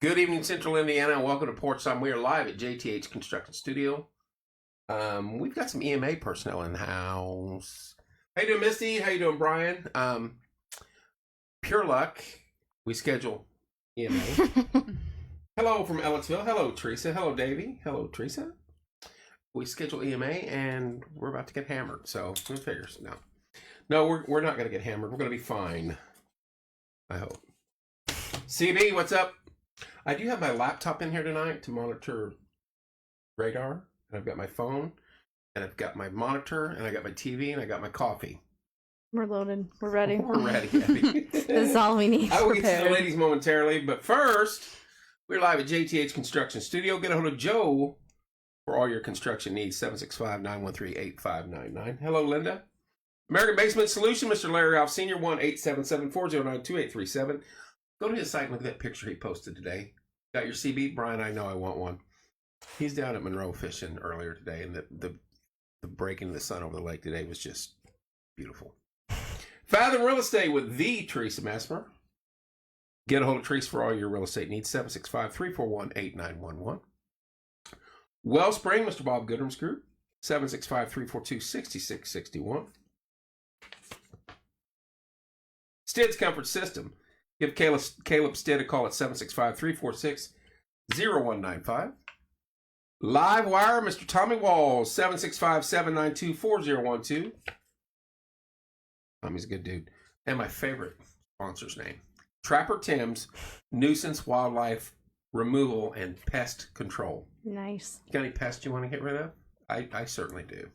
Good evening, Central Indiana, and welcome to Porch Time. We are live at JTH Construction Studio. We've got some EMA personnel in the house. How you doing, Misty? How you doing, Brian? Pure luck. We schedule EMA. Hello from Ellisville. Hello, Teresa. Hello, Davey. Hello, Teresa. We schedule EMA, and we're about to get hammered. So who figures? No, we're not going to get hammered. We're going to be fine. I hope. CB, what's up? I do have my laptop in here tonight to monitor radar. And I've got my phone, and I've got my monitor, and I got my TV, and I got my coffee. We're loaded. We're ready. We're ready, Abby. This is all we need. I will get to the ladies momentarily, but first, we're live at JTH Construction Studio. Get a hold of Joe for all your construction needs. 765-913-8599. Hello, Linda. American Basement Solution, Mr. Larry Alf Sr., 1-877-409-2837. Go to his site and look at that picture he posted today. Got your CB? Brian, I know I want one. He's down at Monroe fishing earlier today, and the breaking of the sun over the lake today was just beautiful. Fathom Real Estate with the Teresa Messmer. Get a hold of Teresa for all your real estate needs. 765-341-8911. Wellspring, Mr. Bob Goodrum's Group. 765-342-6661. Stids Comfort System. Give Caleb Stidd a call at 765-346-0195. Live Wire, Mr. Tommy Walls, 765-792-4012. Tommy's a good dude. And my favorite sponsor's name, Trapper Tim's Nuisance Wildlife Removal and Pest Control. Nice. Got any pests you want to get rid of? I certainly do.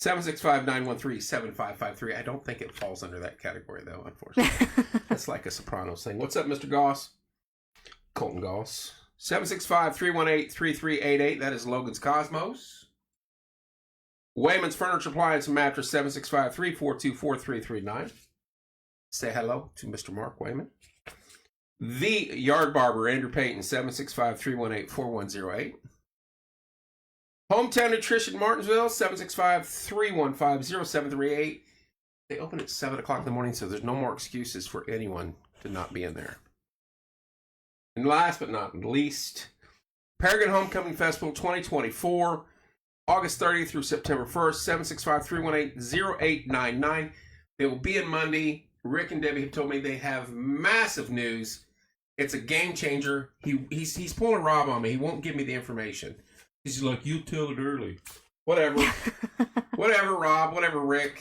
765-913-7553. I don't think it falls under that category, though, unfortunately. That's like a Sopranos thing. What's up, Mr. Goss? Colton Goss. 765-318-3388. That is Logan's Cosmos. Wayman's Furniture Appliance and Mattress. 765-342-4339. Say hello to Mr. Mark Wayman. The Yard Barber, Andrew Payton. 765-318-4108. Hometown Nutrition, Martinsville, 765-315-0738. They open at 7 o'clock in the morning, so there's no more excuses for anyone to not be in there. And last but not least, Paragon Homecoming Festival 2024, August 30th through September 1st, 765-318-0899. They will be in Monday. Rick and Debbie have told me they have massive news. It's a game changer. He's pulling Rob on me. He won't give me the information. He's like, you tell it early. Whatever. Whatever, Rob. Whatever, Rick.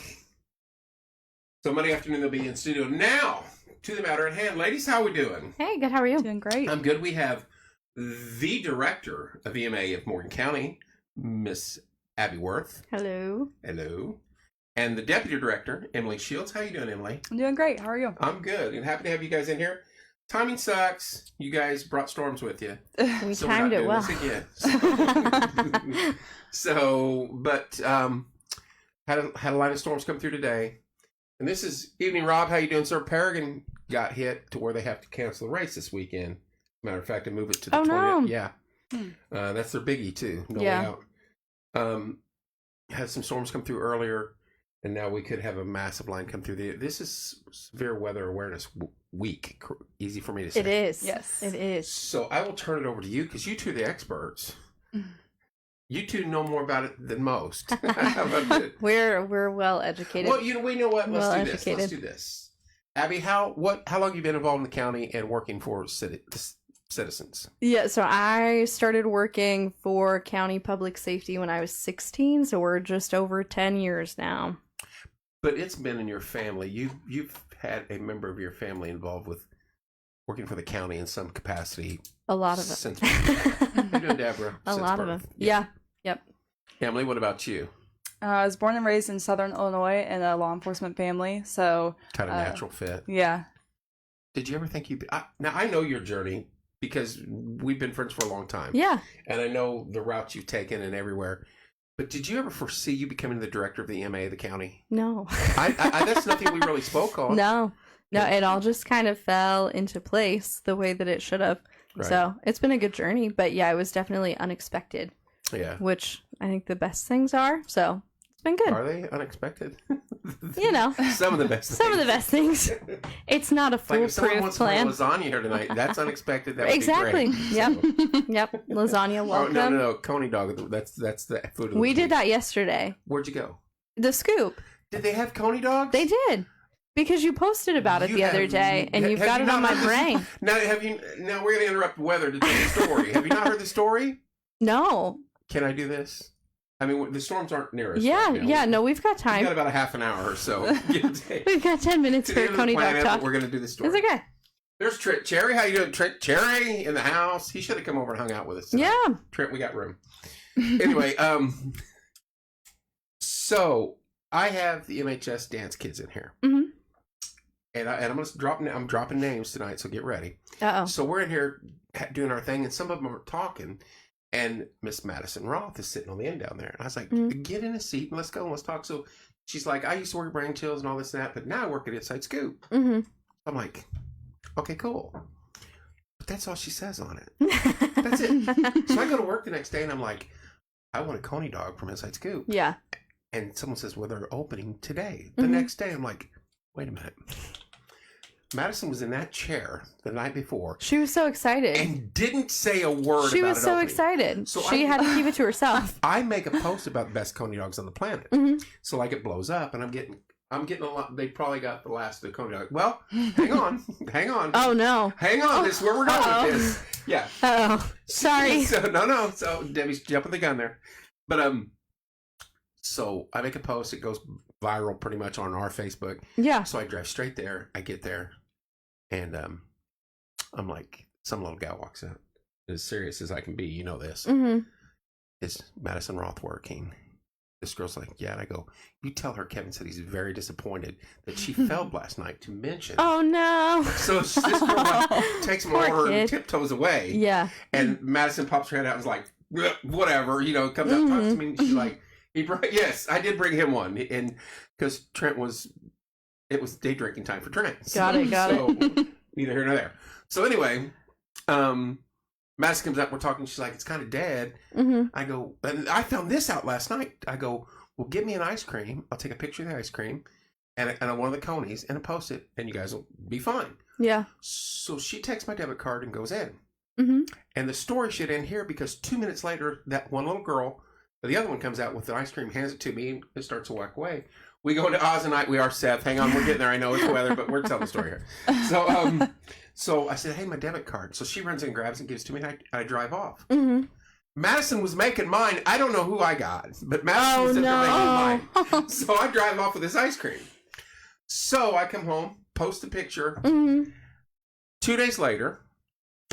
So Monday afternoon they'll be in studio. Now, to the matter at hand. Ladies, how are we doing? Hey, good. How are you? Doing great. I'm good. We have the director of EMA of Morgan County, Miss Abby Worth. Hello. Hello. And the deputy director, Emily Shields. How you doing, Emily? I'm doing great. How are you? I'm good. And happy to have you guys in here. Timing sucks. You guys brought storms with you. We timed it well. But had a line of storms come through today. And this is evening, Rob. How you doing, sir? Paragon got hit to where they have to cancel the race this weekend. Matter of fact, they move it to the 20th. No. Yeah. That's their biggie, too. No yeah. way out. Had some storms come through earlier, and now we could have a massive line come through. This is Severe Weather Awareness Week. Easy for me to say. It is. Yes. It is. So I will turn it over to you, because you two are the experts. You two know more about it than most. We're well educated. Well, we know what. Let's do this. Educated. Let's do this. Abby, how long have you been involved in the county and working for citizens? Yeah, so I started working for County Public Safety when I was 16, so we're just over 10 years now. But it's been in your family. You've had a member of your family involved with working for the county in some capacity. A lot of it. Since how you doing, Deborah? A lot of it. Yeah. Yep. Emily, what about you? I was born and raised in Southern Illinois in a law enforcement family, so Kind of natural fit. Yeah. Did you ever think you'd be... now, I know your journey because we've been friends for a long time. Yeah. And I know the routes you've taken and everywhere. But did you ever foresee you becoming the director of the EMA of the county? No. That's nothing we really spoke on. No, it all just kind of fell into place the way that it should have. Right. So it's been a good journey, but yeah, it was definitely unexpected. Yeah. Which I think the best things are. So It's been good. Are they unexpected? You know, Some of the best things. some of the best things. It's not a Like if someone foolproof wants plan. to make lasagna here tonight, that's unexpected. That would Exactly. be great. Yep. So- Yep. Lasagna, Oh, welcome. no. Coney dog. That's the food of the We week. did that yesterday. Where'd you go? The Scoop. Did they have Coney dogs? They did. Because you posted about it You the other have- day, and you've have got you it on not my heard this- brain. Now we're going to interrupt weather to tell the story. Have you not heard the story? No. Can I do this? I mean, the storms aren't near us. Yeah, right now. yeah. No, we've got We've time. got about a half an hour or so. Give or take. We've got 10 minutes To for the end of the Coney Dog planet, Talk. we're going to do the story. It's okay. There's Trent. Cherry, how you doing? Trent, Cherry in the house. He should have come over and hung out with us tonight. Yeah. Trent, we got room. Anyway, so I have the MHS dance kids in here. Mhm. And I'm going to I'm dropping names tonight, so get ready. Uh-oh. So we're in here doing our thing, and some of them are talking, and Miss Madison Roth is sitting on the end down there. And I was like, get in a seat and let's go and let's talk. So she's like, I used to work at Brain Chills and all this and that, but now I work at Inside Scoop. Mm-hmm. I'm like, okay, cool. But that's all she says on it. That's it. So I go to work the next day, and I'm like, I want a Coney dog from Inside Scoop. Yeah. And someone says, well, they're opening today. The Mhm. next day, I'm like, wait a minute. Madison was in that chair the night before She was so excited. and didn't say a word She about was it so opening. excited. So She I- had to keep it to herself. I make a post about the best Coney dogs on the planet. Mhm. So like it blows up, and I'm getting a lot. They probably got the last of the Coney dog. Well, hang on. Oh, no. Hang on. This is where we're going Uh-oh. with this. Yeah. Oh, sorry. So no. So Debbie's jumping the gun there, but so I make a post. It goes viral pretty much on our Facebook. Yeah. So I drive straight there. I get there, and I'm like, some little gal walks out, as serious as I can be. You know this. Mm-hmm. Is Madison Roth working? This girl's like, yeah. And I go, you tell her Kevin said he's very disappointed that she failed last night to mention. Oh, no. So this girl like, takes my Poor order and kid. tiptoes away. Yeah. And Madison pops her head out and is like, whatever, comes out, talks to me, and she's like, yes, I did bring him one. And because it was day drinking time for Trent. Got it. Neither here nor there. So anyway, Madison comes up, we're talking, she's like, it's kind of dead. Mm-hmm. I go, and I found this out last night. I go, well, give me an ice cream. I'll take a picture of the ice cream and one of the conies and post it, and you guys will be fine. Yeah. So she takes my debit card and goes in. Mm-hmm. And the story should end here because 2 minutes later, that one little girl, the other one comes out with the ice cream, hands it to me, and it starts to walk away. We go into Oz and Night. We are Seth. Hang on, we're getting there. I know it's the weather, but we're telling the story here. So I said, hey, my debit card. So she runs in and grabs it and gives it to me, and I drive off. Mm-hmm. Madison was making mine. I don't know who I got, but Madison was making mine. So I drive off with this ice cream. So I come home, post a picture. Mm-hmm. 2 days later,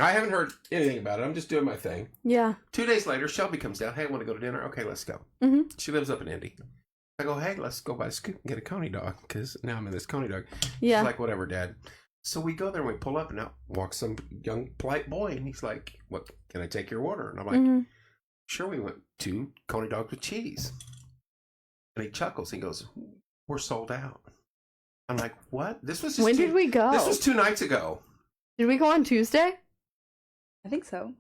I haven't heard anything about it. I'm just doing my thing. Yeah. 2 days later, Shelby comes down. Hey, I want to go to dinner. Okay, let's go. Mm-hmm. She lives up in Indy. I go, hey, let's go by the Scoop and get a Coney dog because now I'm in this Coney dog. Yeah. She's like, whatever, Dad. So we go there and we pull up, and out walks some young, polite boy, and he's like, what, can I take your order? And I'm like, Mm-hmm. sure, we went 2 Coney dogs with cheese. And he chuckles. He goes, we're sold out. I'm like, what? This was just When did we go? This was 2 nights ago. Did we go on Tuesday? I think so.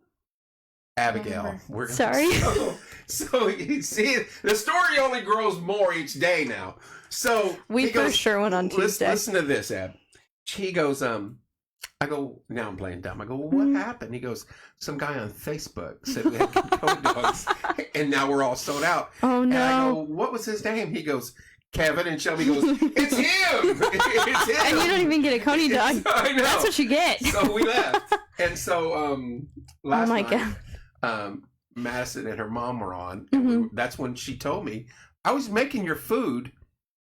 Abigail. Sorry. So you see, the story only grows more each day now. So We he for goes, sure went on Tuesday. Listen to this, Ab. He goes, I go, now I'm playing dumb. I go, well, what Mhm. happened? He goes, some guy on Facebook said we had Coney dogs, and now we're all sold out. Oh, And I go, no. what was his name? He goes, Kevin, and Shelby goes, it's him! It's him! And you don't even get a Coney dog. I know. That's what you get. So we left. And so last my night, Madison and her mom were on. And Mhm. that's when she told me, I was making your food,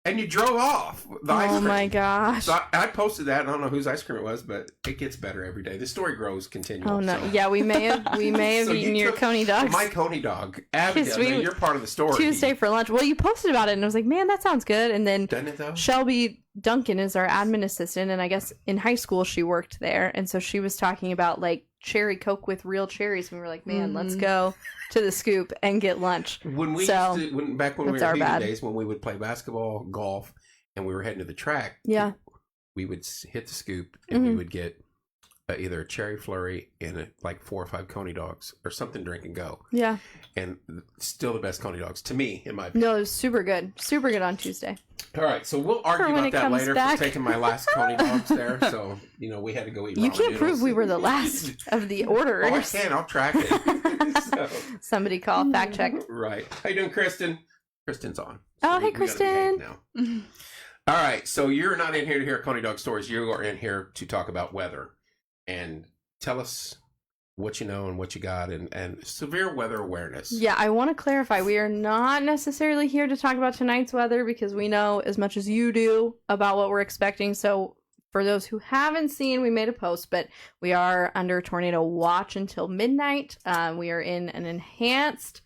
and you drove off the ice Oh, cream. my gosh. So I posted that. I don't know whose ice cream it was, but it gets better every day. The story grows continually. Oh, no. So. Yeah, we may have So eaten you your took Coney dogs. My Coney dog. Abigail, Yes, we- now you're part of the story. Tuesday for lunch. Well, you posted about it, and I was like, man, that sounds good. And then Doesn't it, though? Shelby Duncan is our admin assistant, and I guess in high school she worked there, and so she was talking about like cherry Coke with real cherries, and we were like, man, let's go to the Scoop and get lunch. When we So, used to, back when we that's were our in bad. days, when we would play basketball, golf, and we were heading to the track, Yeah. we would hit the Scoop and we Mhm. would get either a cherry flurry and like 4 or 5 coney dogs or something drink and go. Yeah. And still the best coney dogs to me, in my opinion. No, it was super good. Super good on Tuesday. All right, so we'll argue when about it that comes later back. for taking my last coney dogs there. So, we had to go eat You ramen can't prove noodles. we were the last of the orderers. Oh, I can. I'll track it. So, Somebody call, fact check. right. How you doing, Kristen? Kristen's on. Oh, hey, we gotta Kristen. behave now. All right, so you're not in here to hear coney dog stories. You are in here to talk about weather. And tell us what you know and what you got and severe weather awareness. Yeah, I want to clarify. We are not necessarily here to talk about tonight's weather because we know as much as you do about what we're expecting. So for those who haven't seen, we made a post, but we are under tornado watch until midnight. We are in an enhanced...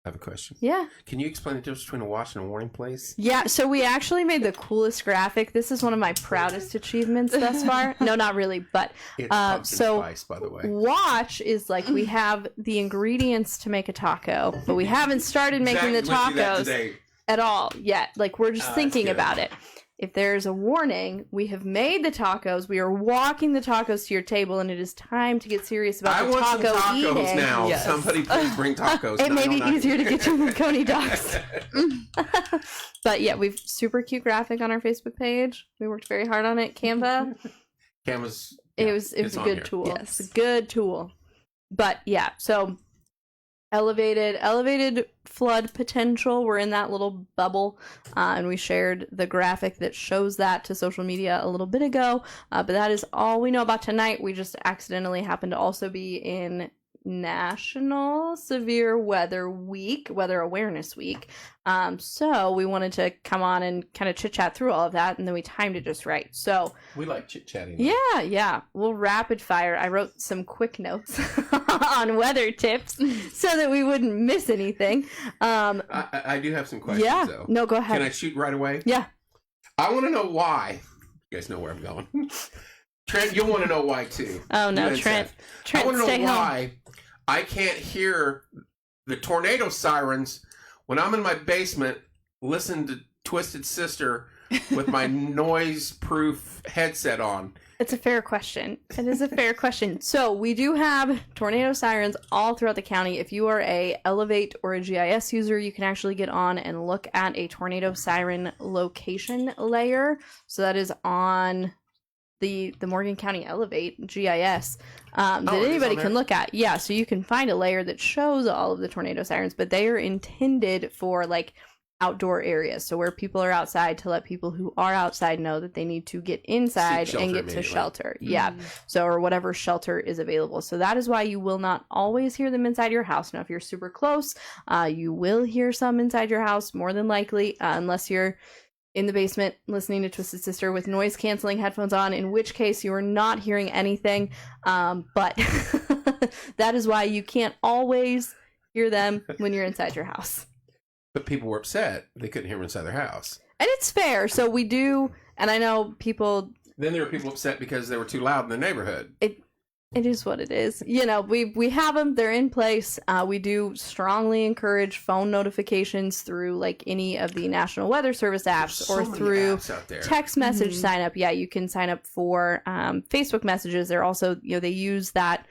I have a question. Yeah. Can you explain the difference between a watch and a warning, please? Yeah, so we actually made the coolest graphic. This is one of my proudest achievements thus far. No, not really, but It's pumpkin so spice, by the way. watch is like we have the ingredients to make a taco, but we haven't started making the Exactly, we do that tacos today. at all yet. Like we're just That's thinking good. about it. If there's a warning, we have made the tacos. We are walking the tacos to your table, and it is time to get serious about I the want some taco tacos eating. now. Yes. Somebody please bring tacos. It may be 909. easier to get you than Coney dogs. But yeah, we've super cute graphic on our Facebook page. We worked very hard on it. Canva. Canvas. It was it's a on good here. tool. Yes. It's a good tool. But yeah, so elevated flood potential. We're in that little bubble, and we shared the graphic that shows that to social media a little bit ago. But that is all we know about tonight. We just accidentally happen to also be in National Severe Weather Awareness Week. So we wanted to come on and kind of chit chat through all of that, and then we timed it just right. So We like chit chatting. yeah, we'll rapid fire. I wrote some quick notes on weather tips so that we wouldn't miss anything. I do have some questions, Yeah, though. no, go ahead. Can I shoot right away? Yeah. I want to know why. You guys know where I'm going. Trent, you'll want to know why, too. Oh no, You and Trent. Seth. I Trent, want to stay know home. why I can't hear the tornado sirens when I'm in my basement listening to Twisted Sister with my noise-proof headset on. It's a fair question. It is a fair question. So we do have tornado sirens all throughout the county. If you are a Elevate or a GIS user, you can actually get on and look at a tornado siren location layer. So that is on the Morgan County Elevate GIS that it is anybody on can there? look at. Yeah, so you can find a layer that shows all of the tornado sirens, but they are intended for like outdoor areas. So where people are outside to let people who are outside know that they need to get inside Seek and shelter get to immediately. shelter. Yeah. So or whatever shelter is available. So that is why you will not always hear them inside your house. Now if you're super close, you will hear some inside your house more than likely, unless you're in the basement listening to Twisted Sister with noise canceling headphones on, in which case you are not hearing anything. But that is why you can't always hear them when you're inside your house. But people were upset. They couldn't hear them inside their house. And it's fair. So we do, and I know people, Then there were people upset because they were too loud in the neighborhood. it is what it is. You know, we have them. They're in place. We do strongly encourage phone notifications through like any of the National Weather Service apps So or many through apps out there. text message Mhm. sign up. Yeah, you can sign up for Facebook messages. They're also, they use that.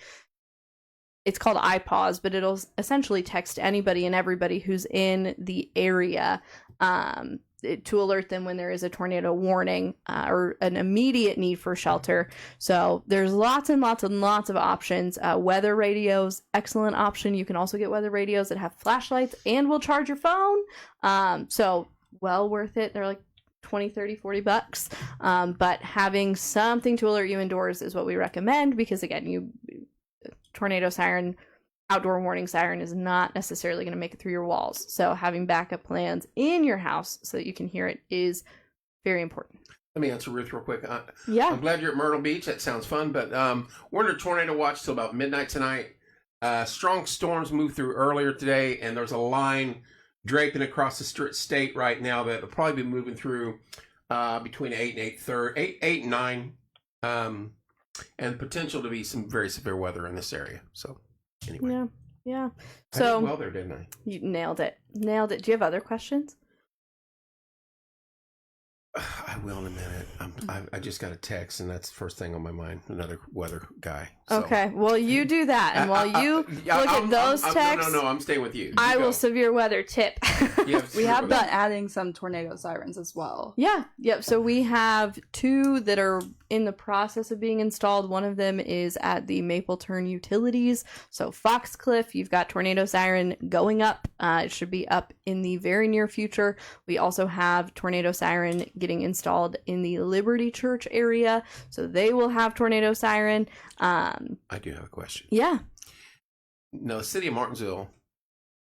It's called iPause, but it'll essentially text anybody and everybody who's in the area to alert them when there is a tornado warning or an immediate need for shelter. So there's lots and lots and lots of options. Weather radios, excellent option. You can also get weather radios that have flashlights and will charge your phone. So well worth it. They're like 20, 30, 40 bucks. But having something to alert you indoors is what we recommend because, again, tornado siren, outdoor warning siren is not necessarily going to make it through your walls. So having backup plans in your house so that you can hear it is very important. Let me answer Ruth real quick. Yeah. I'm glad you're at Myrtle Beach. That sounds fun. But we're under tornado watch till about midnight tonight. Strong storms moved through earlier today, and there's a line draping across the state right now that will probably be moving through between 8 and 8 and 9. And potential to be some very severe weather in this area. So, anyway. Yeah. I So did well there, didn't I? you nailed it. Do you have other questions? I will in a minute. I just got a text, and that's the first thing on my mind. Another weather guy. So. Okay, well, you do that, and while you look at those texts, no, I'm staying with you. I will severe weather tip. We have been adding some tornado sirens as well. Yeah, yep. So we have 2 that are in the process of being installed. One of them is at the Maple Turn Utilities. So Foxcliff, you've got tornado siren going up. It should be up in the very near future. We also have tornado siren getting installed in the Liberty Church area. So they will have tornado siren. I do have a question. Yeah. No, the city of Martinsville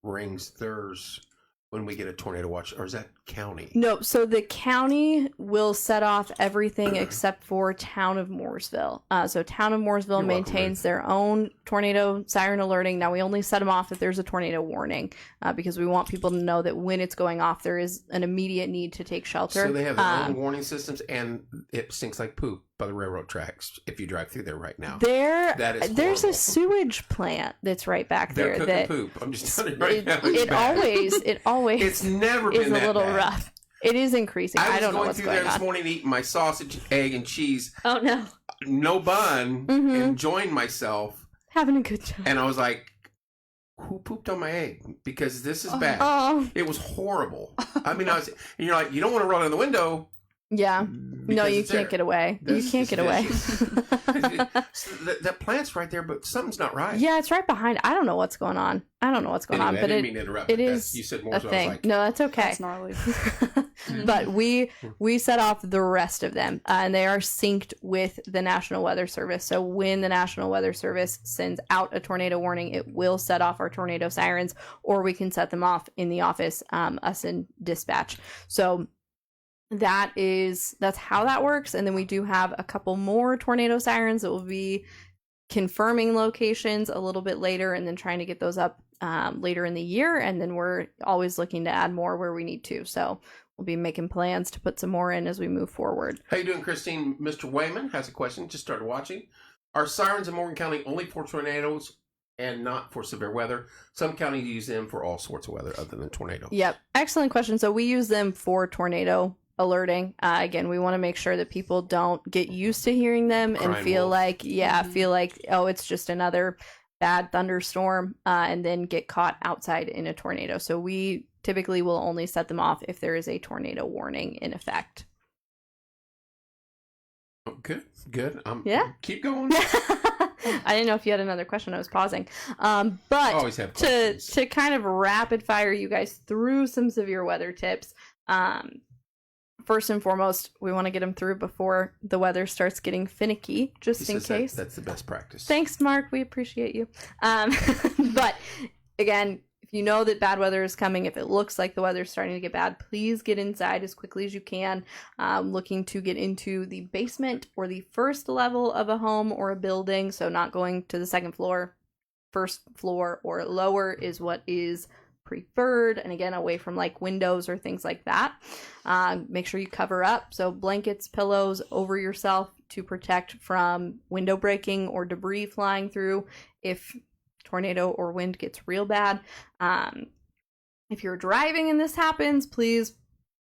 rings theirs when we get a tornado watch, or is that county? No, so the county will set off everything except for Town of Mooresville. So Town of Mooresville maintains their own tornado siren alerting. Now, we only set them off if there's a tornado warning because we want people to know that when it's going off, there is an immediate need to take shelter. So they have their own warning systems, and it stinks like poop by the railroad tracks if you drive through there right now. There's a sewage plant that's right back there. They're cooking poop. I'm just telling you right now. It always it's never is been that a little bad. rough. It is increasing. I don't know what's going on. I was going through there this morning eating my sausage, egg, and cheese. Oh no. No bun, enjoying myself. Having a good time. And I was like, who pooped on my egg? Because this is bad. Oh. It was horrible. I mean, and you're like, you don't want to roll down the window. Yeah. No, you can't get away. You can't get away. That plant's right there, but something's not right. Yeah, it's right behind. I don't know what's going on. But I didn't mean to interrupt. It is you said more, a so thing. I was like, no, that's okay. That's gnarly. But we set off the rest of them, and they are synced with the National Weather Service. So when the National Weather Service sends out a tornado warning, it will set off our tornado sirens, or we can set them off in the office, us in dispatch. So that's how that works. And then we do have a couple more tornado sirens that will be confirming locations a little bit later, and then trying to get those up later in the year. And then we're always looking to add more where we need to. So we'll be making plans to put some more in as we move forward. How you doing, Christine? Mr. Wayman has a question. Just started watching. Are sirens in Morgan County only for tornadoes and not for severe weather? Some counties use them for all sorts of weather other than tornadoes. Yep. Excellent question. So we use them for tornado alerting. Again, we want to make sure that people don't get used to hearing them and feel like, oh, it's just another bad thunderstorm, and then get caught outside in a tornado. So we typically will only set them off if there is a tornado warning in effect. Oh, good. Yeah. Keep going. I didn't know if you had another question. I was pausing. But always have questions. to kind of rapid fire you guys through some severe weather tips. First and foremost, we want to get them through before the weather starts getting finicky, just in case. That's the best practice. Thanks, Mark. We appreciate you. But again, if you know that bad weather is coming, if it looks like the weather's starting to get bad, please get inside as quickly as you can. Looking to get into the basement or the first level of a home or a building. So not going to the second floor, first floor or lower is what is preferred, and again, away from like windows or things like that. Make sure you cover up, so blankets, pillows over yourself to protect from window breaking or debris flying through if tornado or wind gets real bad. If you're driving and this happens, please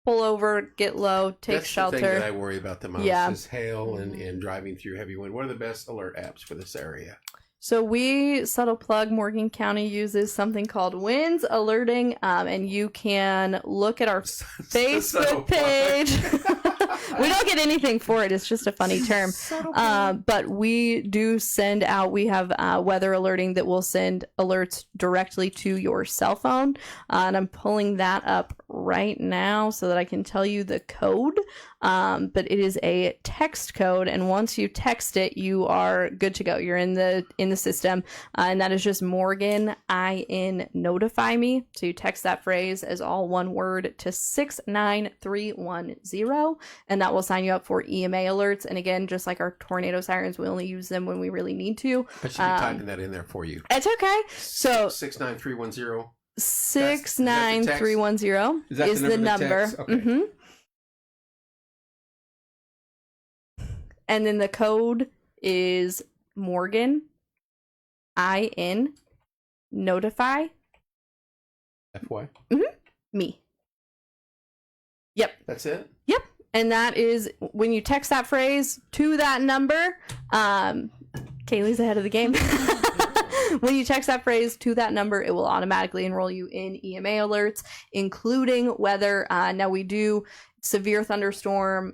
pull over, get low, take shelter. That's the thing that I worry about the most is hail and driving through heavy wind. What are the best alert apps for this area? So we, subtle plug, Morgan County uses something called Winds Alerting, and you can look at our Facebook page. We don't get anything for it. It's just a funny term. But we do send out, we have weather alerting that will send alerts directly to your cell phone. And I'm pulling that up right now so that I can tell you the code. But it is a text code, and once you text it, you are good to go. You're in the system, and that is just Morgan IN notify me. So you text that phrase as all one word to 69310, and that will sign you up for EMA alerts. And again, just like our tornado sirens, we only use them when we really need to. I should be typing that in there for you. It's okay. So 69310. 69310 is the number. Okay. And then the code is Morgan IN notify FY. me. Yep. That's it? Yep. And that is when you text that phrase to that number. Kaylee's ahead of the game. When you text that phrase to that number, it will automatically enroll you in EMA alerts, including weather. Now we do severe thunderstorm,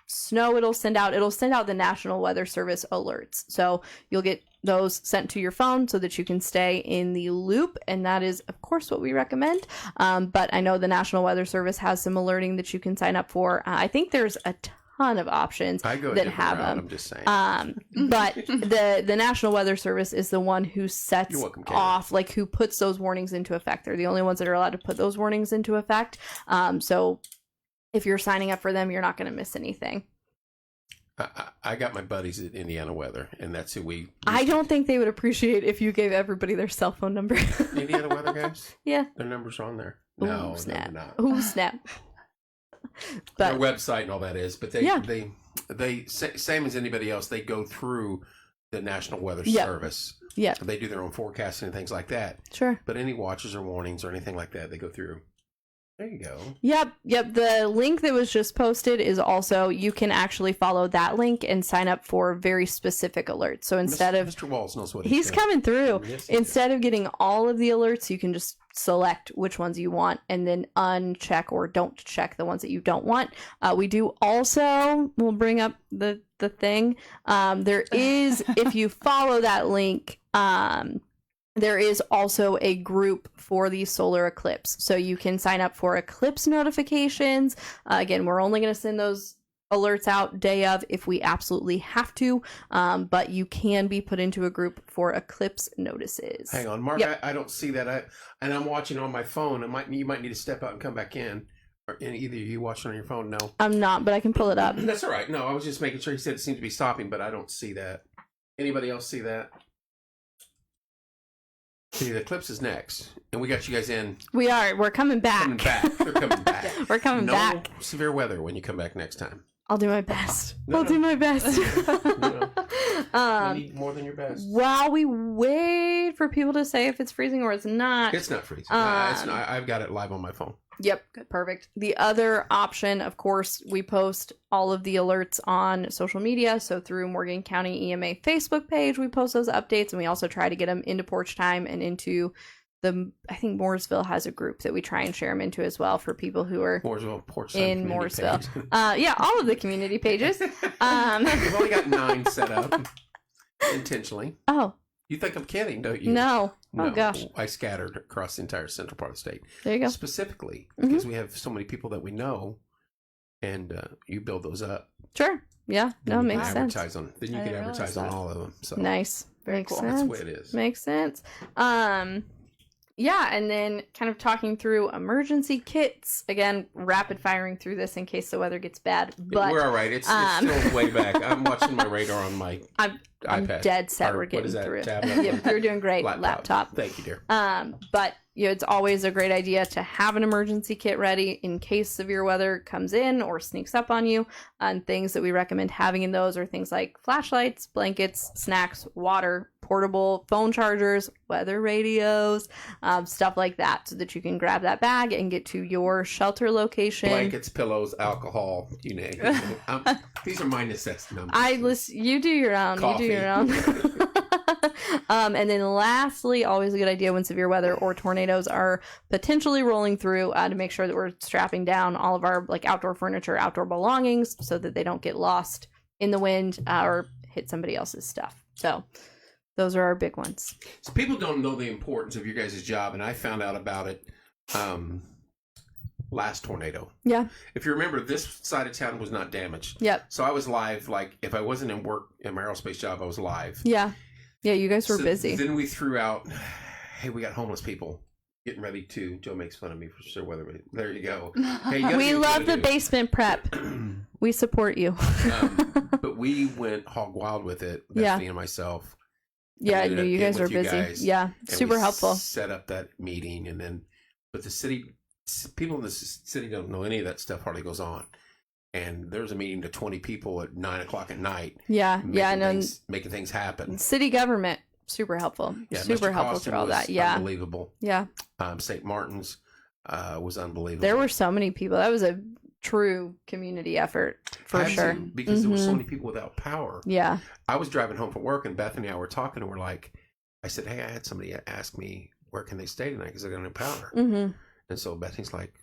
snow. It'll send out the National Weather Service alerts. So you'll get those sent to your phone so that you can stay in the loop. And that is, of course, what we recommend. But I know the National Weather Service has some alerting that you can sign up for. I think there's a ton of options that have them. I'm just saying. But the National Weather Service is the one who sets off, like who puts those warnings into effect. They're the only ones that are allowed to put those warnings into effect. So if you're signing up for them, you're not going to miss anything. I got my buddies at Indiana Weather, and that's who we... I don't think they would appreciate if you gave everybody their cell phone number. Indiana Weather guys? Yeah. Their numbers are on there. Ooh, No, snap. they're not. Ooh, snap. Their website and all that is, but they same as anybody else, they go through the National Weather Service. Yeah. They do their own forecasting and things like that. Sure. But any watches or warnings or anything like that, they go through. There you go. Yep. The link that was just posted is also, you can actually follow that link and sign up for very specific alerts. So instead of... Mr. Walls knows what he's coming through. Yes, Instead of getting all of the alerts, you can just select which ones you want and then uncheck or don't check the ones that you don't want. We do also, we'll bring up the thing. There is, if you follow that link, there is also a group for the solar eclipse. So you can sign up for eclipse notifications. Again, we're only going to send those alerts out day of if we absolutely have to. But you can be put into a group for eclipse notices. Hang on, Mark. Yep. I don't see that. And I'm watching on my phone. You might need to step out and come back in. Or either you watching on your phone? No. I'm not, but I can pull it up. That's all right. No, I was just making sure. He said it seems to be stopping, but I don't see that. Anybody else see that? See, the eclipse is next, and we got you guys in. We are. We're coming back. We're coming back. We're coming back. No severe weather when you come back next time. I'll do my best. I'll do my best. You need more than your best. While we wait for people to say if it's freezing or it's not. It's not freezing. It's not. I've got it live on my phone. Yep, perfect. The other option, of course, we post all of the alerts on social media. So through Morgan County EMA Facebook page, we post those updates, and we also try to get them into Porch Time and into I think Mooresville has a group that we try and share them into as well for people who are in Mooresville. Yeah, all of the community pages. We've only got 9 set up intentionally. Oh. You think I'm kidding, don't you? No. Oh, gosh. I scattered across the entire central part of the state. There you go. Specifically, because we have so many people that we know, and you build those up. Sure. Yeah. No, it makes sense. Then you can advertise on all of them. So. Nice. Very cool. That's the way it is. Makes sense. Yeah, and then kind of talking through emergency kits. Again, rapid firing through this in case the weather gets bad. But we're all right. It's still way back. I'm watching my radar on my iPad. I'm dead set. We're getting through it. Yep, you're doing great. Laptop. Thank you, dear. But it's always a great idea to have an emergency kit ready in case severe weather comes in or sneaks up on you. And things that we recommend having in those are things like flashlights, blankets, snacks, water, portable phone chargers, weather radios, stuff like that, so that you can grab that bag and get to your shelter location. Blankets, pillows, alcohol, you name it. These are my necessities. You do your own. Coffee. You do your own. And then lastly, always a good idea when severe weather or tornadoes are potentially rolling through to make sure that we're strapping down all of our outdoor furniture, outdoor belongings, so that they don't get lost in the wind or hit somebody else's stuff. So those are our big ones. So people don't know the importance of your guys' job, and I found out about it last tornado. Yeah. If you remember, this side of town was not damaged. Yep. So I was live, if I wasn't in work in my aerospace job, I was live. Yeah. Yeah, you guys were busy. Then we threw out, hey, we got homeless people getting ready to. Joe makes fun of me for sure. There you go. Hey, we love the basement prep. We support you. But we went hog wild with it, Bethany and myself. Yeah, I knew you guys were busy. Yeah, super helpful. Set up that meeting, but the city, people in the city don't know any of that stuff hardly goes on. And there's a meeting to 20 people at 9:00 at night. Yeah, making things happen. City government, super helpful. Yeah, super Mr. helpful through all that. Yeah, unbelievable. Yeah. St. Martin's was unbelievable. There were so many people. That was a true community effort for Had sure. to, because there were so many people without power. Yeah. I was driving home from work, and Bethany and I were talking, and we're like, I said, hey, I had somebody ask me, where can they stay tonight because they got no power. Mm-hmm. And so Bethany's like,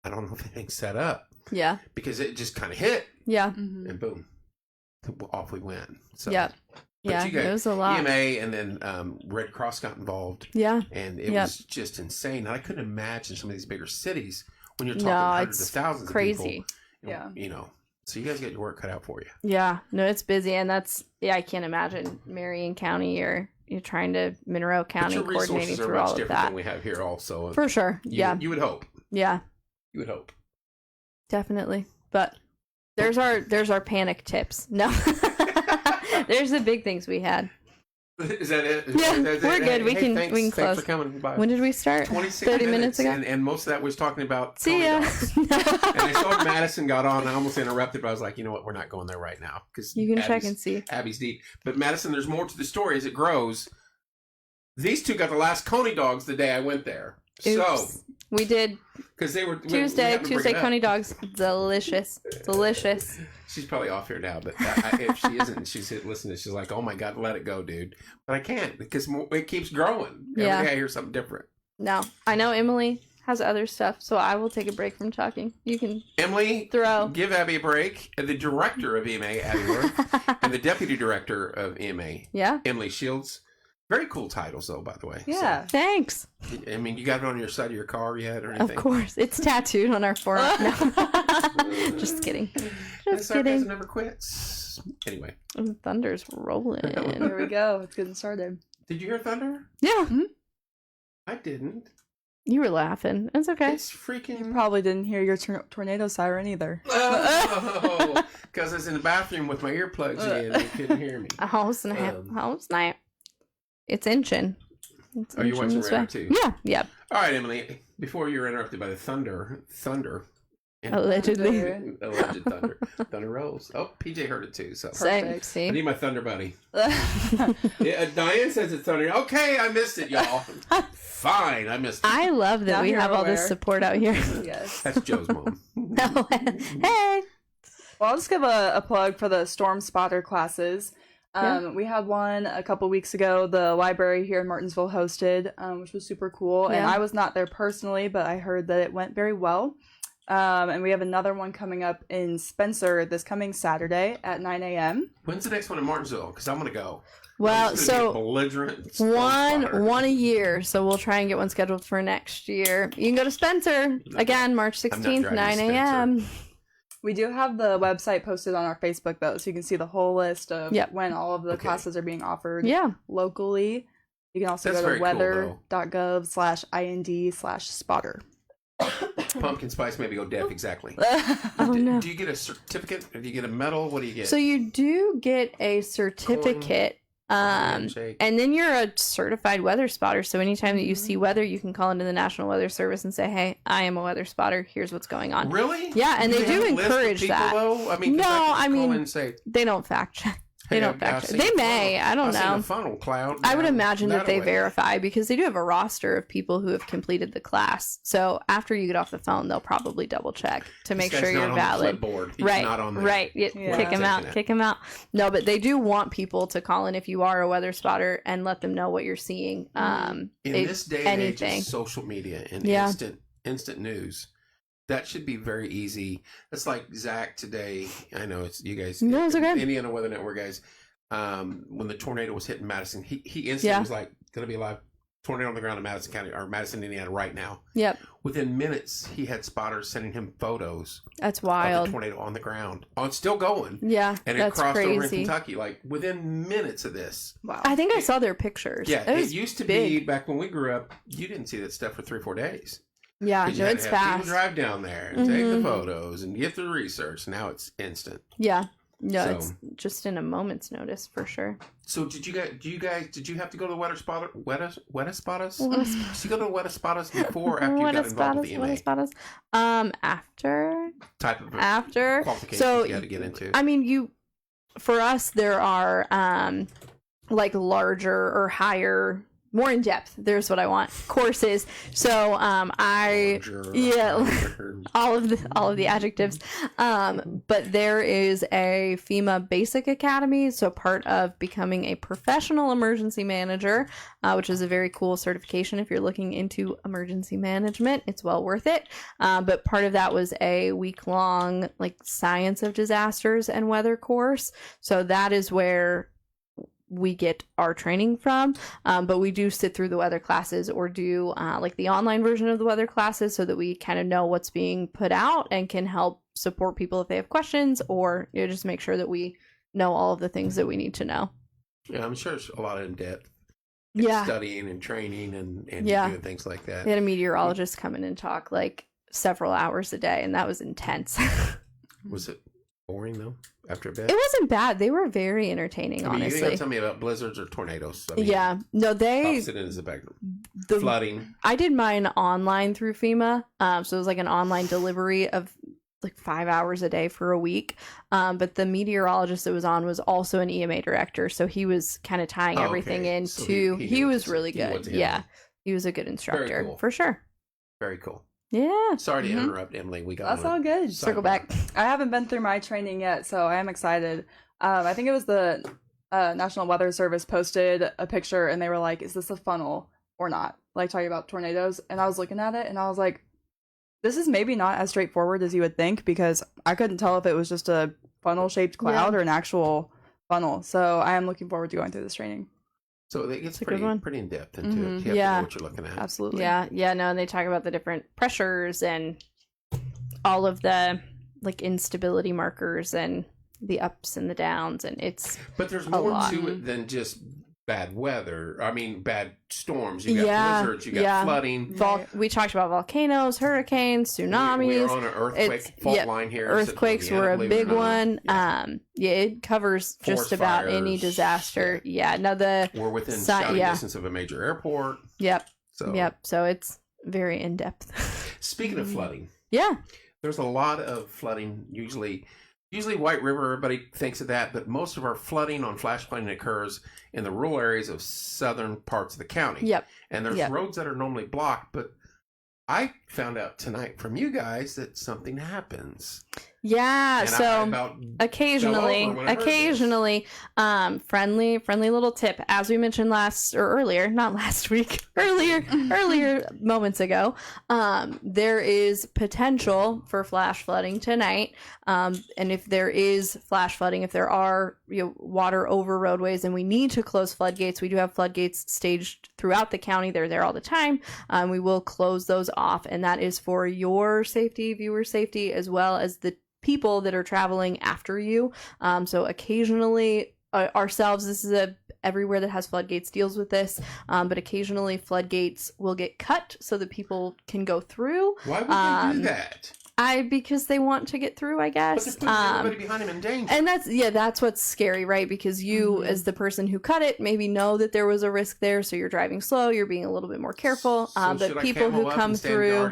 I don't know if anything's set up. Yeah. Because it just kind of hit, Yeah. and boom, off we went. So, Yep. but Yeah. you got It was a lot. EMA, and then Red Cross got involved. Yeah. And it was just insane. I couldn't imagine some of these bigger cities when you're talking No, hundreds it's of thousands crazy. of people. Yeah. You know, so you guys get your work cut out for you. Yeah. No, it's busy, and I can't imagine Marion County or you're trying to Monroe County But your coordinating resources are through much all of different that. than we have here also. For sure. Yeah. You would hope. Yeah. You would hope. Definitely. But there's our panic tips. No. There's the big things we had. Is that it? Yeah, we're good. We can Thanks close. for coming. Bye. When did we start? 26 30 minutes ago. And most of that was talking about See Tony ya. dogs. And I saw Madison got on. I almost interrupted, but I was like, you know what? We're not going there right now because You can check and see. Abby's deep. But Madison, there's more to the story as it grows. These two got the last Coney dogs the day I went there. Oops. So We did because they were Tuesday Coney dogs. Delicious. She's probably off here now, but if she isn't, she's listening. She's like, "Oh my god, let it go, dude!" But I can't because it keeps growing. Yeah. Every day I hear something different. No, I know Emily has other stuff, so I will take a break from talking. You can Emily, throw. give Abby a break. The director of EMA, Abby Worth, and the deputy director of EMA, Yeah. Emily Shields. Very cool titles, though, by the way. Yeah. Thanks. So, I mean, you got it on your side of your car yet, or anything? Of course, it's tattooed on our forearm. No. Just kidding. This Just kidding. never quits. Anyway, Thunder's rolling. There we go. It's getting started. did you hear thunder? Yeah, I didn't. you were laughing. It's okay. It's freaking. You probably didn't hear your tornado siren either. Oh, because I was in the bathroom with my earplugs in and you couldn't hear me. A whole snap. Whole snap. It's inching. It's Oh, you inching watching this radar way. too? Yeah. Yep. All right, Emily. Before you were interrupted by the thunder. And Allegedly. Alleged thunder. Thunder rolls. Oh, PJ heard it too. So Same. Perfect. See. I need my thunder buddy. Yeah, Diane says it's thunder. Okay, I missed it, y'all. Fine, I missed it. I love that Now we you're have all this aware. support out here. Yes. That's Joe's mom. Hey. Well, I'll just give a plug for the Storm Spotter classes. We had one a couple weeks ago. The library here in Martinsville hosted, which was super cool. And Yeah. I was not there personally, but I heard that it went very well. And we have another one coming up in Spencer this coming Saturday at 9 a.m. When's the next one in Martinsville? Because I'm going to go. Well, I'm just gonna be a so belligerent storm spotter. one a year. So we'll try and get one scheduled for next year. You can go to Spencer again, March I'm not 16th, driving 9 to a.m. We do have the website posted on our Facebook, though, so you can see the whole list of Yep. when all of the Okay. classes are being offered Yeah. locally. You can also That's go to very cool, weather.gov/ind/spotter. Pumpkin spice maybe go deaf, exactly. Oh, no. Do you get a certificate? Or do you get a medal? What do you get? So you do get a certificate. Handshake. And then you're a certified weather spotter. So anytime that you see weather, you can call into the National Weather Service and say, "Hey, I am a weather spotter. Here's what's going on." Really? Yeah, and they have do a list of encourage people, that. Though? I mean, 'cause No, could just I call mean, in and say, They don't fact check. They "Hey, don't I've fact seen check. They the may. funnel. I don't I've seen know. the funnel cloud. I would down imagine that they way." verify because they do have a roster of people who have completed the class. So after you get off the phone, they'll probably double check to make This sure guy's you're not on the valid. clipboard. He's Right, not on there. right. Yeah. Kick him out. Taking it. Kick him out. No, but they do want people to call in if you are a weather spotter and let them know what you're seeing. In this day and age anything. of social media and Yeah. instant news, that should be very easy. It's like Zach today. I know it's you guys. No, it's okay. Indiana Weather Network guys. When the tornado was hitting Madison, he instantly Yeah. was like, "Going to be a live tornado on the ground in Madison County or Madison, Indiana, right now." Yep, Within minutes, he had spotters sending him photos that's of the wild. tornado on the ground, still going, Yeah, and it that's crossed over in crazy. Kentucky. Like within minutes of this. Wow. I think I saw their pictures. Yeah, it it was used to big. be back when we grew up. You didn't see that stuff for 3 or 4 days. Yeah, 'Cause you no, had it's to have fast. people drive down there and take the Mhm. photos and get the research. Now it's instant. Yeah, no, So- it's just in a moment's notice for sure. So did you have to go to the wetter spotters? Wetter Did you go to the wetter spotters before or after you got involved with the EMA? After Type of qualifications So you had to get into. I mean, for us, there are like larger or higher more in depth. There's what I want. Courses. So all of the adjectives. But there is a FEMA Basic Academy. So part of becoming a professional emergency manager, which is a very cool certification if you're looking into emergency management. It's well worth it. But part of that was a week-long like science of disasters and weather course. So that is where we get our training from, but we do sit through the weather classes or do like the online version of the weather classes so that we kind of know what's being put out and can help support people if they have questions, or just make sure that we know all of the things that we need to know. Yeah, I'm sure it's a lot of in-depth studying and training and doing things like that. We had a meteorologist come in and talk like several hours a day, and that was intense. Was it boring though after a bit? It wasn't bad. They were very entertaining, honestly. You didn't tell me about blizzards or tornadoes. No, they opposite ends of the flooding. I did mine online through FEMA, so it was like an online delivery of like 5 hours a day for a week. But the meteorologist that was on was also an EMA director, so he was kind of tying everything in. So he was really good. He was a good instructor for sure. Very cool. Yeah. Sorry to interrupt, Emily. That's all good. Circle back. I haven't been through my training yet, so I am excited. I think it was the National Weather Service posted a picture, and they were like, "Is this a funnel or not?" Like talking about tornadoes, and I was looking at it, and I was like, "This is maybe not as straightforward as you would think," because I couldn't tell if it was just a funnel-shaped cloud or an actual funnel. So I am looking forward to going through this training. So it gets pretty in depth into it. You have to know what you're looking at. Absolutely. No, and they talk about the different pressures and all of the like instability markers and the ups and the downs, and But there's more to it than just bad weather. I mean, bad storms. You got blizzards. You got flooding. We talked about volcanoes, hurricanes, tsunamis. We're on an earthquake fault line here. Earthquakes were a big one. It covers just about fires. any disaster. We're within shouting distance of a major airport. So it's very in depth. Speaking of flooding, there's a lot of flooding. Usually White River, everybody thinks of that, but most of our flooding on flash flooding occurs in the rural areas of southern parts of the county. And there's roads that are normally blocked, but I found out tonight from you guys that something happens. So occasionally, friendly little tip, as we mentioned earlier moments ago, there is potential for flash flooding tonight. And if there is flash flooding, if there are water over roadways and we need to close floodgates, we do have floodgates staged throughout the county. They're there all the time. We will close those off, and that is for your safety, viewer safety, as well as the people that are traveling after you. So occasionally ourselves, this is everywhere that has floodgates deals with this, but occasionally floodgates will get cut so that people can go through. Why would they do that? Because they want to get through, I guess. But they're putting everybody behind them in danger. And that's what's scary, right? Because you, as the person who cut it, maybe know that there was a risk there, so you're driving slow, you're being a little bit more careful. But people who come through,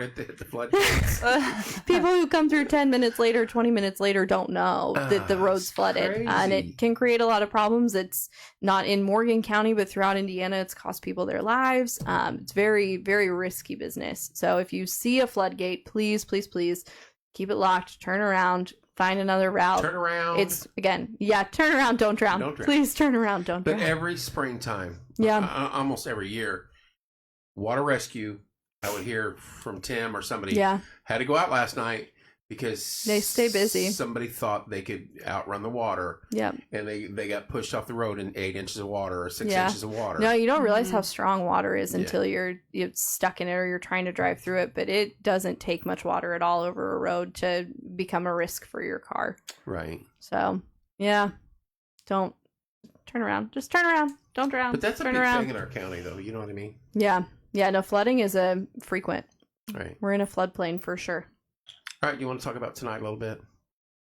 people who come through 10 minutes later, 20 minutes later, don't know that the road's flooded, and it can create a lot of problems. It's not in Morgan County, but throughout Indiana, it's cost people their lives. It's very, very risky business. So if you see a floodgate, please keep it locked, turn around, find another route. Turn around. It's, again, turn around, don't drown. Please turn around, don't drown. But every springtime, almost every year, water rescue, I would hear from Tim or somebody, had to go out last night because they stay busy. Somebody thought they could outrun the water. And they got pushed off the road in 8 inches of water or 6 inches of water. No, you don't realize how strong water is until you're stuck in it or you're trying to drive through it. But it doesn't take much water at all over a road to become a risk for your car. Right. So, don't turn around. Just turn around. Don't drown. But that's a big thing in our county, though. You know what I mean? Yeah, no, flooding is a frequent. Right. We're in a floodplain for sure. All right, you want to talk about tonight a little bit?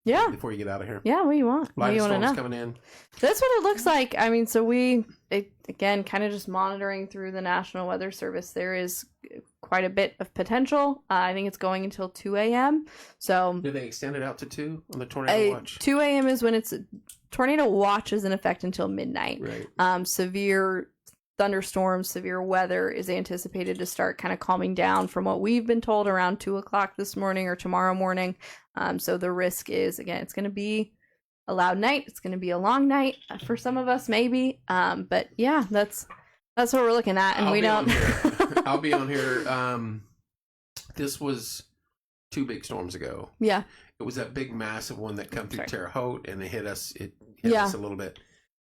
Yeah. Before you get out of here. Yeah, what do you want? What do you want to know? Coming in. That's what it looks like. I mean, so again, kind of just monitoring through the National Weather Service. There is quite a bit of potential. I think it's going until 2 a.m. So did they extend it out to 2 on the tornado watch? 2 a.m. is when tornado watch is in effect until midnight. Right. Severe thunderstorms, severe weather is anticipated to start kind of calming down from what we've been told around 2 o'clock this morning or tomorrow morning. So the risk is, again, it's going to be a loud night. It's going to be a long night for some of us, maybe. But yeah, that's what we're looking at. And I'll be on here. This was 2 big storms ago. Yeah. It was that big, massive one that come through Terre Haute, and it hit us. It hit Yeah. us a little bit.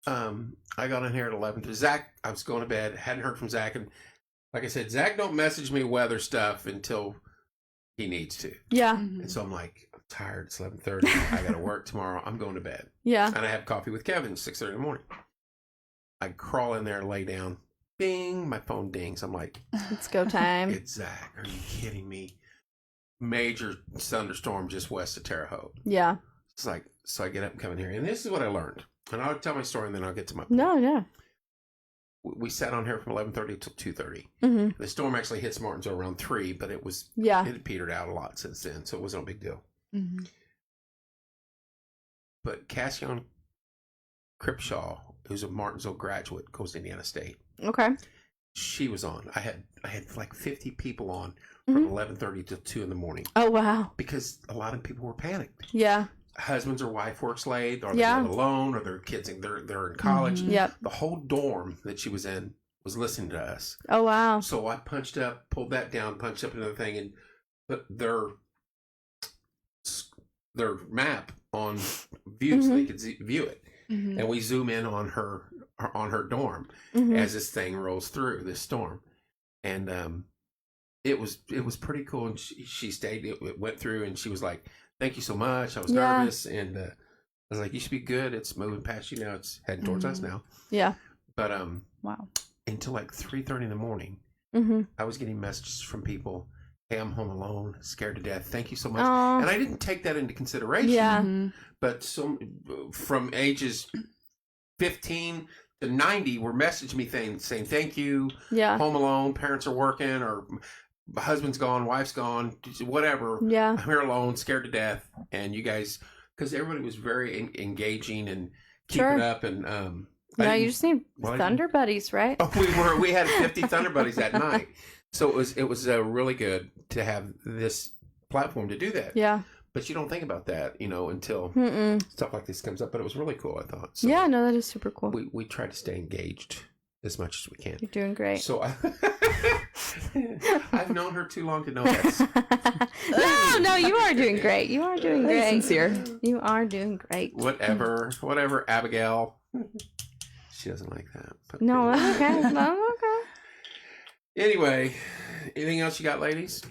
I got on here at 11. Zach, I was going to bed. Hadn't heard from Zach, and like I said, Zach don't message me weather stuff until he needs to. Yeah. And so I'm like, I'm tired. It's 11:30. I got to work tomorrow. I'm going to bed. Yeah. And I have coffee with Kevin at 6:30 in the morning. I crawl in there, lay down. Bing, my phone dings. I'm like, It's go time. it's Zach. Are you kidding me? Major thunderstorm just west of Terre Haute. Yeah. It's like, so I get up and come in here. And this is what I learned. And I'll tell my story and then I'll get to my point. No, yeah. We sat on here from 11:30 till 2:30. Mm-hmm. The storm actually hits Martinsville around 3, but it had petered out a lot since then, so it wasn't a big deal. Mm-hmm. But Cassian Cripshaw, who's a Martinsville graduate, goes to Indiana State. Okay. She was on. I had like 50 people on from 11:30 till 2 in the morning. Oh, wow. Because a lot of people were panicked. Yeah. Husbands or wife works late, or they live alone, or their kids they're in college. Yep. The whole dorm that she was in was listening to us. Oh, wow. So I punched up, pulled that down, punched up another thing, and put their map on view so they could view it. Mm-hmm. And we zoom in on her dorm as this thing rolls through this storm, and it was pretty cool. And she stayed. It went through, and she was like, "Thank you so much." I was nervous, and I was like, "You should be good. It's moving past you now. It's heading towards us now." Yeah. But wow. Until like 3:30 in the morning, I was getting messages from people. Hey, I'm home alone, scared to death. Thank you so much. Aww. And I didn't take that into consideration. Yeah. But from ages 15 to 90 were messaging me saying thank you. Yeah. Home alone, parents are working, or husband's gone, wife's gone, whatever. Yeah. I'm here alone, scared to death. And you guys, because everybody was very engaging and keeping up. And no, you just need Thunder Buddies, right? Oh, we had 50 Thunder Buddies that night. So it was really good to have this platform to do that. Yeah. But you don't think about that, until stuff like this comes up. But it was really cool, I thought. So yeah, no, that is super cool. We try to stay engaged as much as we can. You're doing great. So I've known her too long to know that. No, you are doing great. You are doing great. Sincere. You are doing great. Whatever, Abigail. She doesn't like that. But no, that's okay. No, okay. Anyway, anything else you got, ladies?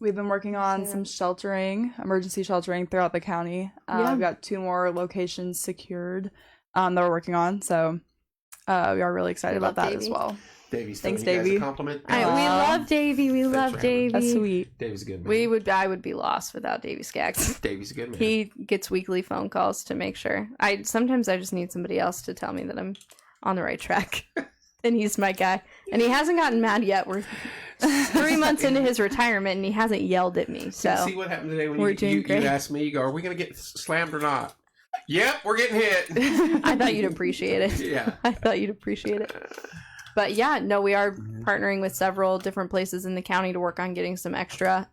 We've been working on some emergency sheltering throughout the county. Yeah. We've got 2 more locations secured that we're working on. So we are really excited about that Davey. as well. Davy's Thanks, throwing you guys Davey. a compliment. We love Davey. We love Davey. That's sweet. Davy's a good man. I would be lost without Davey Skaggs. Davy's a good man. He gets weekly phone calls to make sure. Sometimes I just need somebody else to tell me that I'm on the right track. And he's my guy. And he hasn't gotten mad yet. We're 3 months into his retirement and he hasn't yelled at me. So see what happened today when we're you doing great. asked me, you go, are we going to get slammed or not? Yep, we're getting hit. I thought you'd appreciate it. Yeah. I thought you'd appreciate it. But yeah, no, we are partnering with several different places in the county to work on getting some extra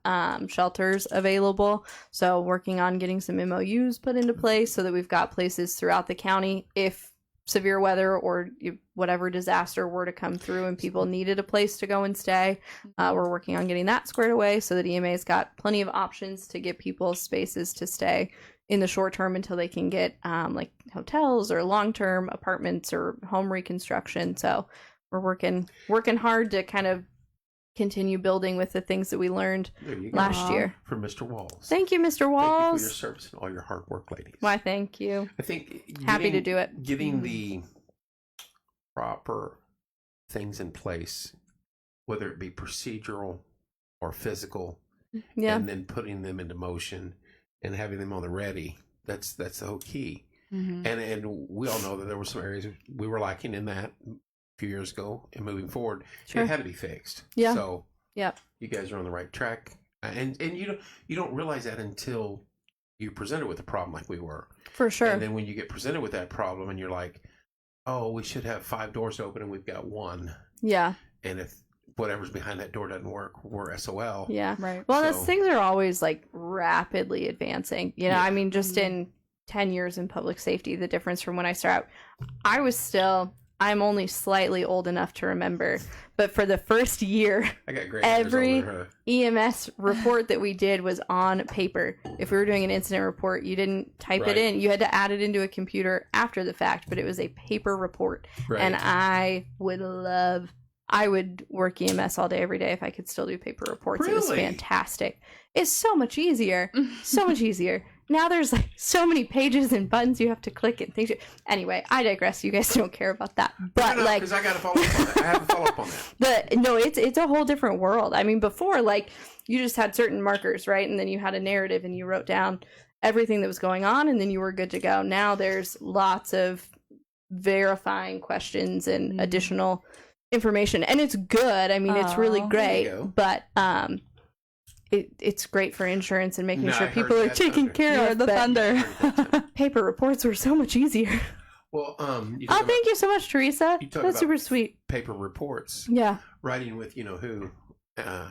shelters available. So working on getting some MOUs put into place so that we've got places throughout the county if severe weather or whatever disaster were to come through and people needed a place to go and stay. We're working on getting that squared away so that EMA's got plenty of options to get people spaces to stay in the short term until they can get like hotels or long-term apartments or home reconstruction. So we're working hard to kind of continue building with the things that we learned last year. From Mr. Walls. Thank you, Mr. Walls. Thank you for your service and all your hard work, ladies. Why, thank you. I think Happy to do it. Getting the proper things in place, whether it be procedural or physical, and then putting them into motion and having them on the ready, that's the whole key. And we all know that there were some areas we were lacking in that few years ago, and moving forward, it had to be fixed. Yeah. So you guys are on the right track, and you don't realize that until you're presented with a problem like we were. For sure. And then when you get presented with that problem, and you're like, oh, we should have 5 doors open and we've got 1. Yeah. And if whatever's behind that door doesn't work, we're SOL. Yeah. Right. Well, So- those things are always like rapidly advancing. You know, Yeah. I mean, just in 10 years in public safety, the difference from when I started out, I'm only slightly old enough to remember, but for the first year, I got great older every than her. EMS report that we did was on paper. If we were doing an incident report, you didn't type Right. it in. You had to add it into a computer after the fact, but it was a paper report. Right. And I would work EMS all day, every day if I could still do paper reports. It was Really? fantastic. It's so much easier. So much easier. Now there's like so many pages and buttons you have to click and things. Anyway, I digress. You guys don't care about that. But like, because I got to follow up on that. I have to follow up on that. it's a whole different world. I mean, before, like, you just had certain markers, right? And then you had a narrative and you wrote down everything that was going on and then you were good to go. Now there's lots of verifying questions and additional information. And it's good. I mean, it's really Aw. There you great. go. But it's great for insurance and making No, sure I heard people are that taken thunder. care You're of. the but thunder. paper reports were so much easier. Well, you Oh, talk about thank you so much, Teresa. you talk That's about- super sweet. paper reports, Yeah. writing with who,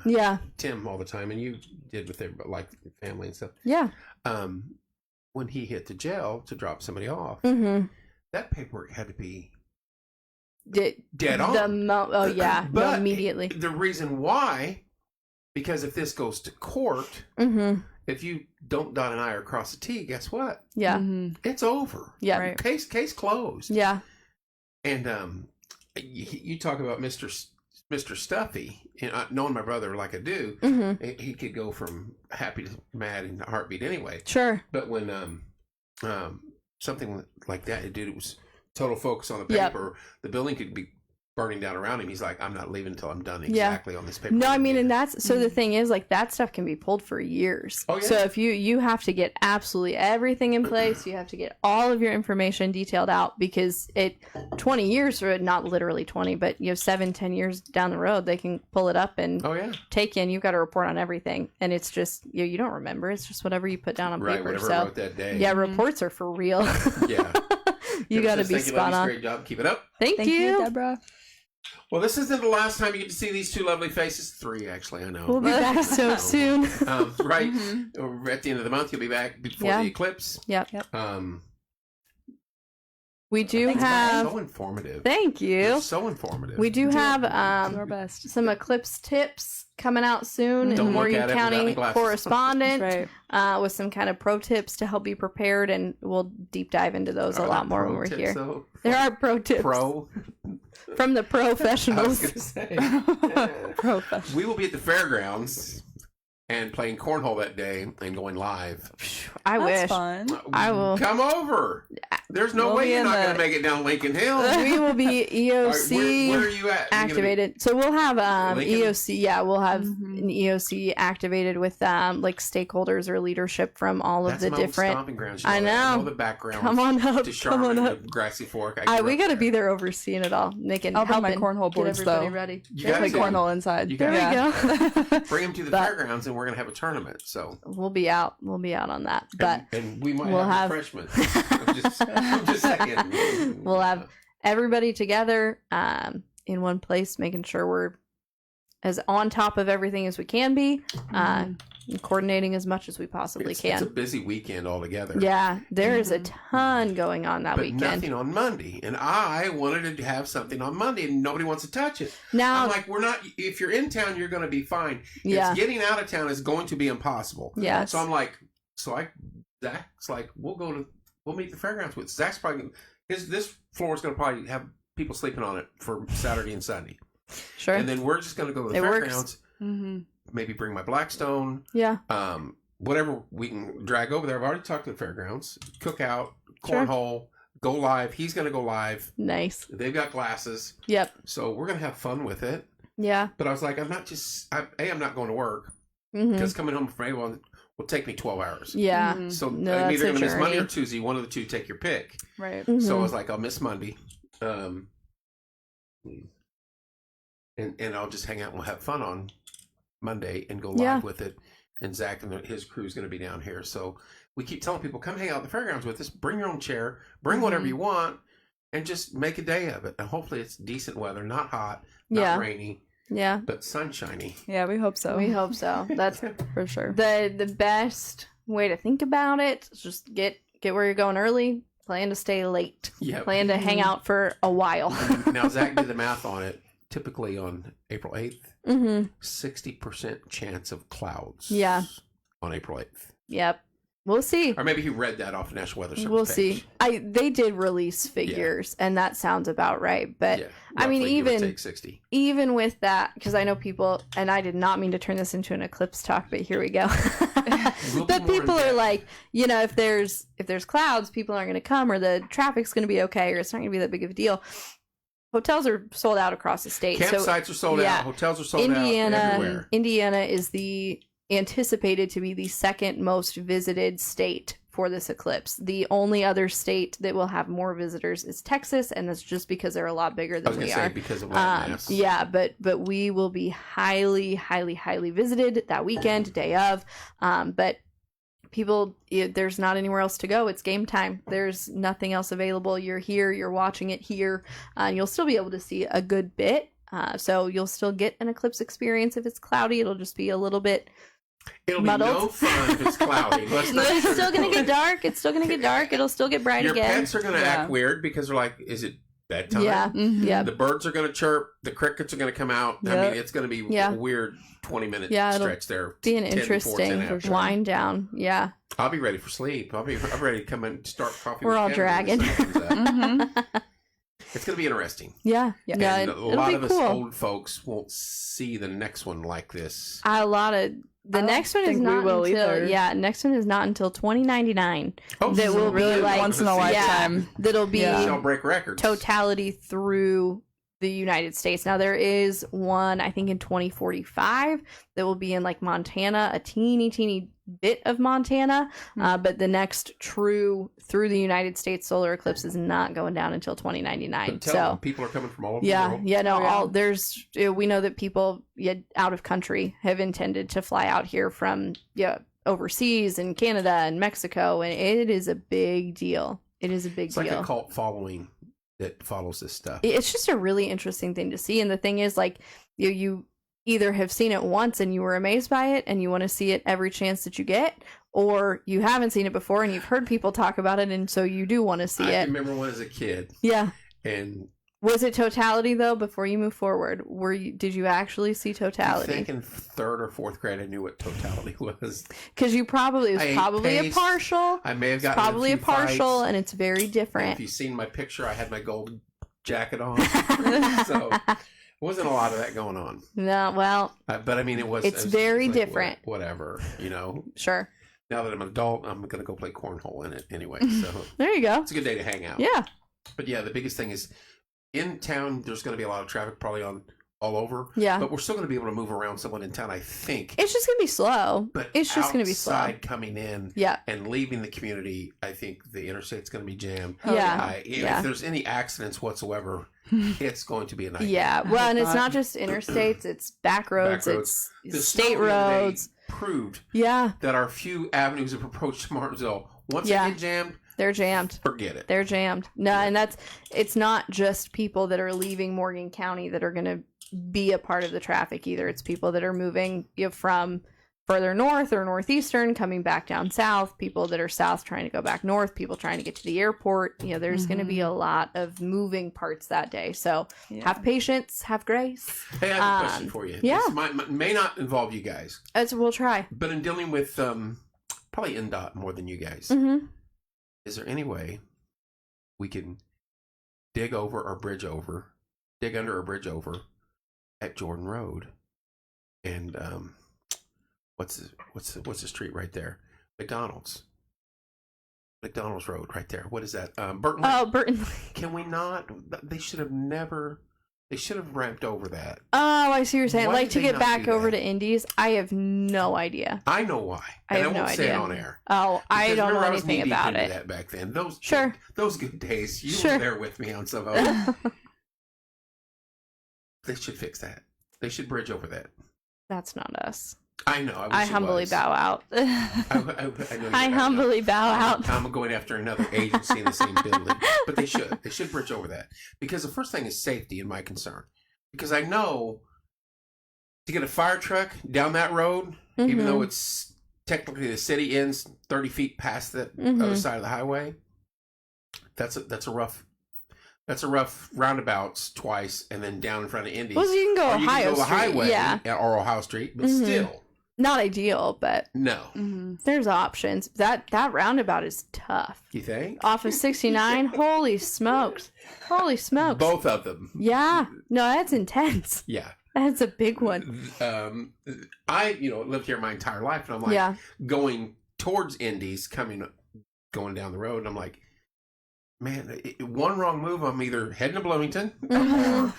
Yeah. Tim all the time, and you did with everybody, like family and stuff. Yeah. When he hit the jail to drop somebody off, Mm-hmm. that paperwork had to be Dead on. Oh yeah, no, But immediately. The reason why, because if this goes to court, Mm-hmm. if you don't dot an I or cross a T, guess what? Yeah. Mhm. It's over. Yeah. Right. Case closed. Yeah. And you talk about Mr. Stuffy, knowing my brother like I do, Mm-hmm. he could go from happy to mad in a heartbeat anyway. Sure. But when something like that, dude, it was total focus on the Yep. paper. The building could be burning down around him. He's like, I'm not leaving until I'm done Yeah. exactly on this paper. No, I mean, and that's so the thing is, like, that stuff can be pulled for years. Oh, yeah. So if you have to get absolutely everything in place, you have to get all of your information detailed out because 20 years, or not literally 20, but 7-10 years down the road, they can pull it up and Oh yeah, take you, and you've got to report on everything. And it's just you don't remember. It's just whatever you put down on right. paper. Whatever I So wrote that day. yeah, reports are for real. Yeah. You got to be Thank you, spot ladies. on. Great job. Keep it up. Thank Thank you, you. Deborah. Well, this isn't the last time you get to see these 2 lovely faces. 3, actually. I know. We'll be back so soon. Right. Mhm. At the end of the month, you'll be back before Yeah. the eclipse. Yep. We do Thanks, have. So informative. Thank you. So informative. We do Do have our best. some eclipse tips coming out soon Don't in look Morgan at it without any County glasses. Correspondent Right. with some kind of pro tips to help you prepared, and we'll deep dive into those a Are lot there more pro when we're tips, here. though? There are pro tips Pro. from the I was professionals. going to say. Professional. We will be at the fairgrounds and playing cornhole that day and going live. I That's wish fun. I will. Come over. There's no We'll way be you're in not the- going to make it down Lincoln Hill. We will be All right, EOC. where are you at? Are you gonna be- Activated. So we'll have Lincoln? EOC. Yeah, we'll have Mhm. an EOC activated with like stakeholders or leadership from all of That's the my old different. stomping grounds. I that. I know. know the background. Come on up. To Come Charmin on up. and Grassy Fork. We got to be there overseeing it all, making I'll bring my helping cornhole get boards everybody though. ready. You There guys Play we go. can. cornhole inside. You There guys we go. Bring them to the But- fairgrounds and we're going to have a tournament. So. We'll be out. We'll be out on that. But And we might we'll have, have- refreshments. I'm just saying. we'll have everybody together in one place, making sure we're as on top of everything as we can be, and coordinating as much as we possibly It's can. a busy weekend altogether. Yeah, there is a Mhm. ton going on that But weekend. nothing on Monday. And I wanted to have something on Monday and nobody wants to touch it. Now, I'm like, we're not, if you're in town, you're going to be fine. yeah, It's getting out of town is going to be impossible. yes, So I'm like, Zach's like, we'll meet the fairgrounds with Zach's probably, this floor is going to probably have people sleeping on it for Saturday and Sunday. sure, And then we're just going to go to the It works. fairgrounds, Mm-hmm. maybe bring my Blackstone, yeah, whatever we can drag over there. I've already talked to the fairgrounds, cookout, Sure. cornhole, go live. He's going to go live. nice, They've got glasses. yep, So we're going to have fun with it. yeah, But I was like, I'm not going to work hmm because coming home from Avon will take me 12 hours. yeah, Mhm. So No, I'm that's either a going to miss Monday or journey. Tuesday. One of the two, take your pick. Right. So I Mhm. was like, I'll miss Monday. And I'll just hang out and we'll have fun on Monday and go live Yeah. with it. And Zach and his crew is going to be down here. So we keep telling people, come hang out at the fairgrounds with us. Bring your own chair. Bring whatever Mhm. you want. and just make a day of it. And hopefully it's decent weather, not hot, not Yeah. rainy, Yeah. but sunshiny. Yeah, we hope so. We hope so. That's for sure. the best way to think about it. Is just get where you're going early. Plan to stay late. Yeah. Plan to hang out for a while. Now, Zach did the math on it. Typically on April 8th, 60% chance of clouds. Yeah. On April 8th. Yep. We'll see. Or maybe he read that off the National Weather Service We'll page. see. They did release figures, and that sounds about right. But Yeah, I mean, roughly, give or even take 60. even with that, because I know people, and I did not mean to turn this into an eclipse talk, but here we go. We'll But do more people in are depth. like, if there's clouds, people aren't going to come, or the traffic's going to be okay, or it's not going to be that big of a deal. Hotels are sold out across the state. Campsites are sold yeah. out. Hotels are sold out everywhere. Indiana is anticipated to be the second most visited state for this eclipse. The only other state that will have more visitors is Texas, and that's just because they're a lot bigger I than was going we to say are. because of landmass. Yeah, but we will be highly, highly, highly visited that weekend, day of. But people, there's not anywhere else to go. It's game time. There's nothing else available. You're here. You're watching it here. You'll still be able to see a good bit. So you'll still get an eclipse experience if it's cloudy. It'll just be a little bit It'll muddled. be no fun if it's cloudy. Let's not But it's still going to sugarcoat get it. dark. It's still going to get dark. It'll still get bright Your again. pets are going to act weird because they're like, is it bedtime? Yeah. Yeah. The birds are going to chirp. The crickets are going to come out. I Yep. mean, it's going to be Yeah. a weird 20-minute Yeah, it'll stretch there. Be an 10 before 10 interesting after. wind down. Yeah. I'll be ready for sleep. I'm ready to come and start coffee. We're with all Kevin when the sun comes up. Mhm. It's going to be interesting. Yeah. Yeah. Yeah. And a It'll lot be of cool. us old folks won't see the next one like this. The I don't next one is think we not will until either. next one is not until 2099. Oh, That so will be really like once in a lifetime. That'll be Yeah. Shall break records. totality through the United States. Now there is one I think in 2045 that will be in like Montana, a teeny bit of Montana, but the next true through the United States solar eclipse is not going down until 2099. But tell So them, people are coming from all over the yeah, world. yeah, no, Oh, yeah. we know that people out of country have intended to fly out here from overseas and Canada and Mexico, and it is a big deal. It is a big It's deal. like a cult following that follows this stuff. It's just a really interesting thing to see, and the thing is, like, you either have seen it once and you were amazed by it and you want to see it every chance that you get, or you haven't seen it before and you've heard people talk about it, and so you do want to see I it. can remember one as a kid, Yeah. and Was it totality though? Before you move forward, did you actually see I totality? think in third or fourth grade I knew what totality was. Because it was I ate probably a paste. partial. I may have It's gotten in probably a few partial, fights. and it's very And different. if you've seen my picture, I had my gold jacket on, so wasn't a lot of that going on. No, well, But I mean, it was. It's it was very like, different. Whatever, you know. sure. Now that I'm an adult, I'm going to go play cornhole in it anyway. So There you go. it's a good day to hang out. Yeah. But yeah, the biggest thing is in town. There's going to be a lot of traffic, probably on all over. Yeah. But we're still going to be able to move around someone in town, I think. It's just gonna be slow. But It's just gonna be slow. outside coming in Yeah. and leaving the community, I think the interstate's going to be jammed. Yeah. If there's any accidents whatsoever, it's going to be a nightmare. Yeah. Well, and it's thought- not just interstates, it's back roads, Back roads. it's The state snow the other day roads. proved Yeah. that our few avenues of approach to Martinsville, once Yeah. they get jammed, They're jammed. forget it. They're jammed. No, and it's not just people that are leaving Morgan County that are gonna be a part of the traffic either. It's people that are moving from further north or northeastern, coming back down south, people that are south trying to go back north, people trying to get to the airport. There's going to be a lot of moving parts that day. So have patience, have grace. Hey, I have a question for you. yeah. This may not involve you guys, We'll try. but in dealing with probably NDOT more than you guys, Mm-hmm. is there any way we can dig under or bridge over at Jordan Road and what's the street right there? McDonald's Road right there. What is that? Burton Lake. Oh, Burton. Can we not? They should have never. They should have ramped over that. Oh, I see what you're saying. Why Like did to they get not back do over that? to Indies. I have no idea. I know why. I And have no won't say it idea. on air. Oh, I Because don't know remember, I was anything knee-deep about into it. that back then. Sure. Those good days. You Sure. were there with me on some of them. They should fix that. They should bridge over that. That's not us. I know. I humbly bow out. I know I humbly bow out. I'm going after another agency in the same building, but they should. They should bridge over that because the first thing is safety, in my concern. Because I know to get a fire truck down that road, even though it's technically the city ends 30 feet past the other side of the highway, that's a rough roundabouts twice, and then down in front of Indy's. Well, you can go Ohio Street, the highway, yeah, or Ohio Street, but still not ideal. But no, there's options. That roundabout is tough. You think? Off of 69, holy smokes, Both of them. Yeah, no, that's intense. Yeah. That's a big one. I lived here my entire life, and I'm like going towards Indy's, going down the road, and I'm like, man, one wrong move, I'm either heading to Bloomington or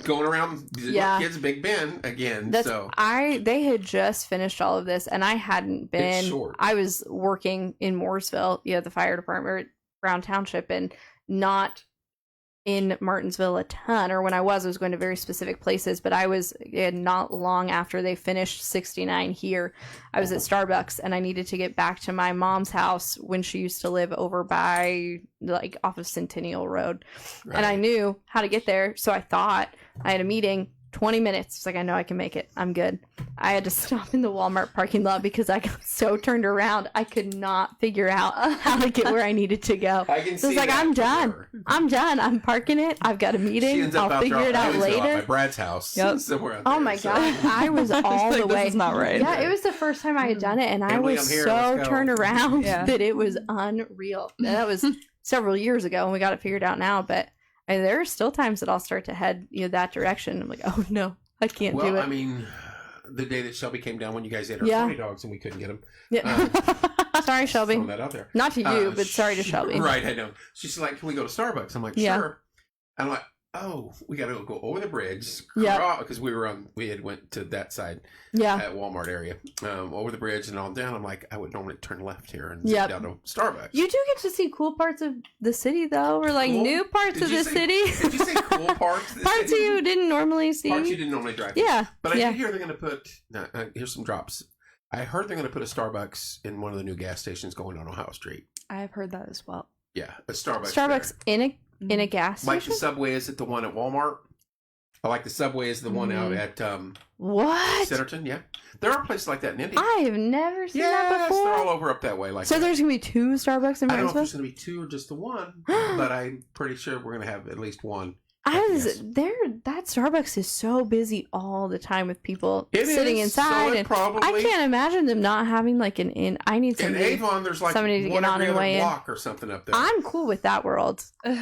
going around kids Big Ben again. They had just finished all of this, and I hadn't been. It's short. I was working in Mooresville, the fire department, Brown Township, and not in Martinsville a ton, or when I was going to very specific places, but I was not long after they finished 69 here. I was at Starbucks, and I needed to get back to my mom's house when she used to live over by, like, off of Centennial Road. Right. And I knew how to get there, so I thought I had a meeting, 20 minutes. It's like, I know I can make it. I'm good. I had to stop in the Walmart parking lot because I got so turned around. I could not figure out how to get where I needed to go. I can so see it's like, I'm done. I'm done. I'm parking it. I've got a meeting. I'll figure it out later. At Brad's house. Yep. Somewhere out there, oh my God. I was all the way. This is not right. Yeah, it was the first time I had done it, and I was so turned around that it was unreal. And that was several years ago, and we got it figured out now, but there are still times that I'll start to head that direction. I'm like, oh no, I can't do it. Well, I mean, the day that Shelby came down when you guys ate our 20 dogs and we couldn't get them. Yeah. Sorry, Shelby. Throwing that out there. Not to you, but sorry to Shelby. Right, I know. She's like, can we go to Starbucks? I'm like, sure. And I'm like, oh, we got to go over the bridge. Yeah. Because we had went to that side. Yeah. At Walmart area. Over the bridge and all down. I'm like, I would normally turn left here and sit down to Starbucks. You do get to see cool parts of the city, though, or like new parts of the city. Did you say cool parts of the parts city? you didn't normally see. Parts you didn't normally drive through. Yeah. But I did hear they're going to put, here's some drops. I heard they're going to put a Starbucks in one of the new gas stations going on Ohio Street. I have heard that as well. Yeah, a Starbucks. Starbucks there. in a gas station? Like the Subway is at the one at Walmart. I like the Subway is the one out at what? Centerton, yeah. There are places like that in Indy. I have never seen that before. They're all over up that way. So there's going to be 2 Starbucks in Martinsville? I don't know if there's going to be 2 or just the one, but I'm pretty sure we're going to have at least one. That Starbucks is so busy all the time with people sitting inside, so and I can't imagine them not having like an in. I need somebody. In Avon, there's like somebody to get on and way block or something up there. I'm cool with that world. Do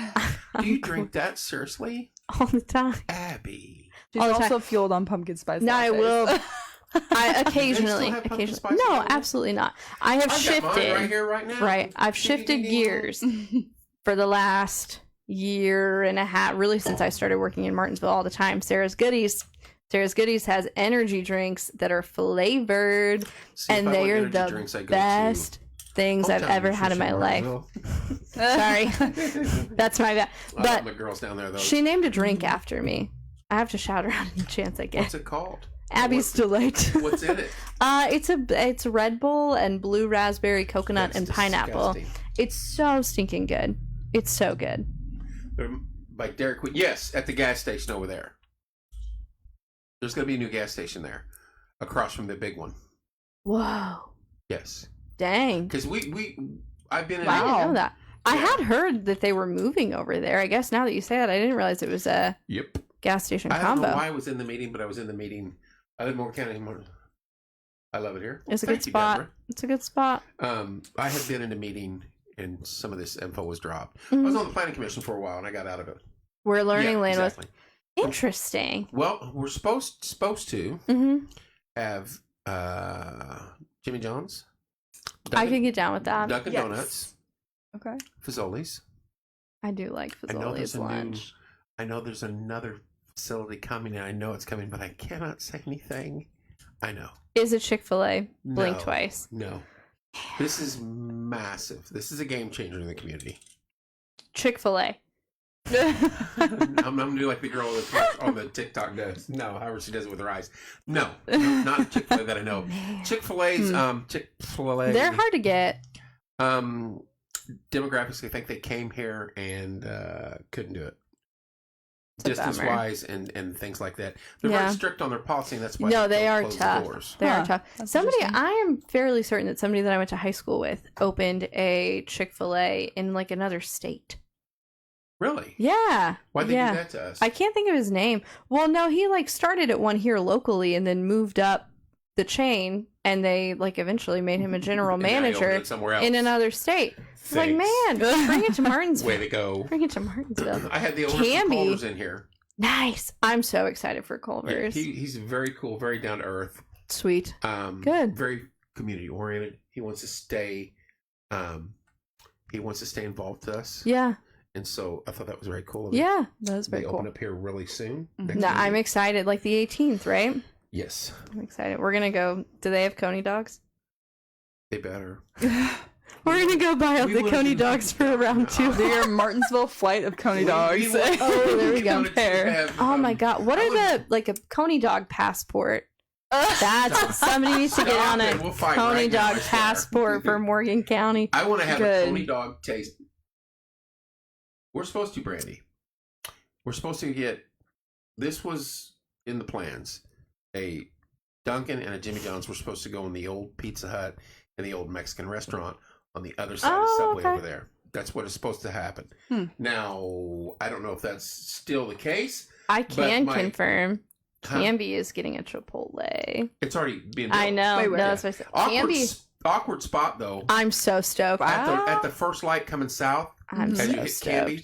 you drink that seriously? All the time, Abby. She's also fueled on pumpkin spice. No, I will. I occasionally. No, anymore? Absolutely not. I have shifted. Got mine right here, right now. Right, I've shifted gears for the last year and a half, really, since I started working in Martinsville all the time. Sarah's Goodies has energy drinks that are flavored, and they are the best things I've ever had in my life. Sorry, that's my bad. But the girls down there, though. She named a drink after me. I have to shout her out any chance I get. What's it called? Abby's Delight. What's in it? It's Red Bull and blue raspberry, coconut, and pineapple. Disgusting. It's so stinking good. It's so good. By Dairy Queen. Yes, at the gas station over there. There's going to be a new gas station there, across from the big one. Whoa. Yes. Dang. Because I've been in. I didn't know that. Yeah. I had heard that they were moving over there. I guess now that you say that, I didn't realize it was a gas station combo. I don't know why I was in the meeting, but I was in the meeting. I live in Morgan County anymore. I love it here. It's a good spot. Deborah. It's a good spot. I had been in a meeting, and some of this info was dropped. I was on the planning commission for a while, and I got out of it. Where Learning Lane exactly. was. Interesting. Well, we're supposed to have Jimmy John's. I could get down with that. Dunkin' Donuts. Okay. Fazoli's. I do like Fazoli's lunch. I know there's another facility coming, and I know it's coming, but I cannot say anything. I know. Is it Chick-fil-A? Blink twice. No. This is massive. This is a game changer in the community. Chick-fil-A. I'm gonna do like the girl on the TikTok does. No, however she does it with her eyes. No, not Chick-fil-A that I know. Chick-fil-A's, Chick-fil-A. They're hard to get. Demographics, I think they came here and couldn't do it. It's a Distance bummer. wise and things like that. They're Yeah. very strict on their policy, and that's why No, they they are close the tough. doors. They Huh, are tough. that's Somebody, interesting. I am fairly certain that somebody that I went to high school with opened a Chick-fil-A in like another state. Really? Yeah. Why'd they yeah. do that to us? I can't think of his name. Well, no, he like started at one here locally and then moved up the chain, and they like eventually made him a general And now he opened manager it somewhere else. in another state. It's like, Thanks. man, bring it to Martinsville. Way to go. Bring it to Martinsville. I had the owner Can from be. Culver's in here. Nice. I'm so excited for Yeah, Culver's. he's very cool, very down to earth. Sweet. Good. Very community oriented. He wants to stay. He wants to stay involved with us. Yeah. And so I thought that was very cool. of him. Yeah. That was They very open cool. up here really soon. Mhm. next No, week. I'm excited. Like the 18th, right? Yes, I'm excited. We're gonna go. Do they have Coney dogs? they better. We're gonna go buy up We the wanna Coney do- dogs for round two. Do your Martinsville flight of Coney dogs. Oh, there we go. Have, Oh my god! What I are would- the like a Coney dog passport? That's somebody needs to get Stop on it. a We'll fight Coney right now, dog I swear. passport for Morgan County. I want to have Good. a Coney dog taste. We're supposed to, Brandy. We're supposed to get. This was in the plans. A Dunkin' and a Jimmy John's were supposed to go in the old Pizza Hut and the old Mexican restaurant on the other side of Oh, Subway okay. over there. That's what is supposed to happen. Now, I don't know if that's still the case. I can my- confirm. Huh? Canby is getting a Chipotle. It's already being built. I know. Wait, no, wait. that's what I said. Awkward, Canby. awkward spot, though. I'm so stoked. At the first light coming south, I'm As so as you hit stoked. Canby,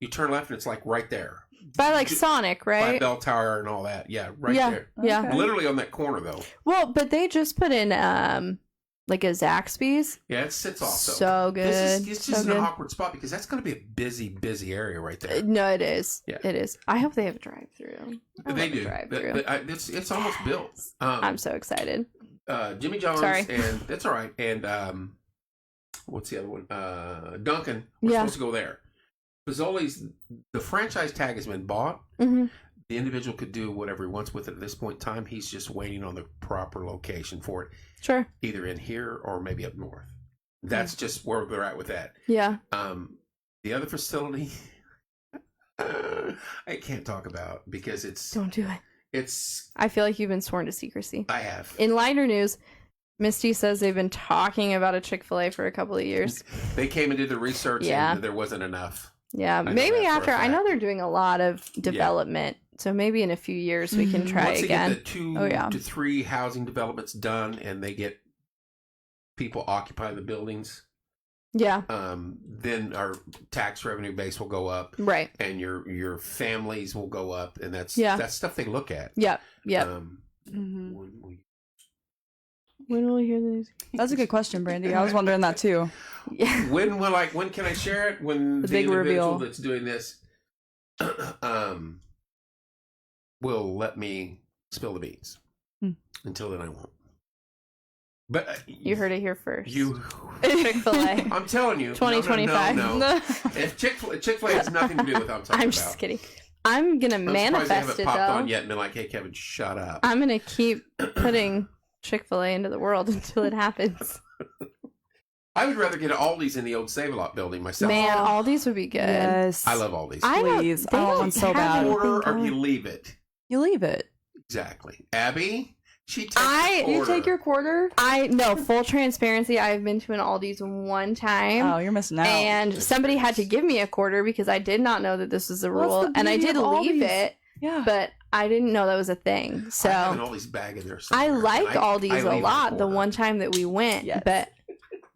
you turn left and it's like right there. By like Sonic, By right? Bell Tower and all that. Yeah, right yeah, there. yeah. Okay. Literally on that corner, though. Well, but they just put in like a Zaxby's. Yeah, it sits off, though. So good. It's so just good. an awkward spot because that's going to be a busy area right there. No, it is. Yeah. It is. I hope they have a drive-through. They do. Drive-through. It's almost built. I'm so excited. Jimmy John's Sorry. and that's all right. And what's the other one? Dunkin'. We're Yeah. supposed to go there. Fazoli's, the franchise tag has been bought. Hmm. The individual could do whatever he wants with it at this point in time. He's just waiting on the proper location for it, Sure. either in here or maybe up north. That's just where they're at with that. Yeah. The other facility, I can't talk about because Don't do it. it's. I feel like you've been sworn to secrecy. I have. In lighter news, Misty says they've been talking about a Chick-fil-A for a couple of years. They came and did the research, Yeah. and there wasn't enough. Yeah, know maybe that for a after. I know fact. they're doing a lot of development, so maybe in a few years we can Mhm. try Once they again. get the 2 Oh, yeah. to 3 housing developments done, and they get people occupy the buildings, Yeah, then our tax revenue base will go up, right. and your families will go up, and that's Yeah. stuff they look at. Yep, yep. Mhm. When we- When will we hear the news? That's a good question, Brandy. I was wondering that too. Yeah. when can I share it? When The the big individual reveal. that's doing this will let me spill the beans. Hmm. Until then, I won't. But You heard it here first. You, Chick-fil-A. I'm telling you, 2025. No. If Chick-fil-A has nothing to do with what I'm talking I'm about. just kidding. I'm gonna I'm surprised they manifest haven't it popped though. on yet and been like, "Hey, Kevin, shut up." I'm gonna keep putting Chick-fil-A into the world until it happens. I would rather get an Aldi's in the old Save-A-Lot building myself. Man, Aldi's would be good. Yes. I love Aldi's. Please. I want one so have bad. anything Order or going. you leave it. You leave it. Exactly. Abby, she takes I- the You order. take your quarter? I no full transparency. I've been to an Aldi's one time. Oh, you're missing out. And somebody had to give me a quarter because I did not know that this was a Well, rule, that's the and I beauty did of leave Aldi's. it, yeah. but I didn't know that was a thing. I have an So Aldi's bag in there I somewhere, like and Aldi's I a leave lot. The quarter. one time that we went, Yes. but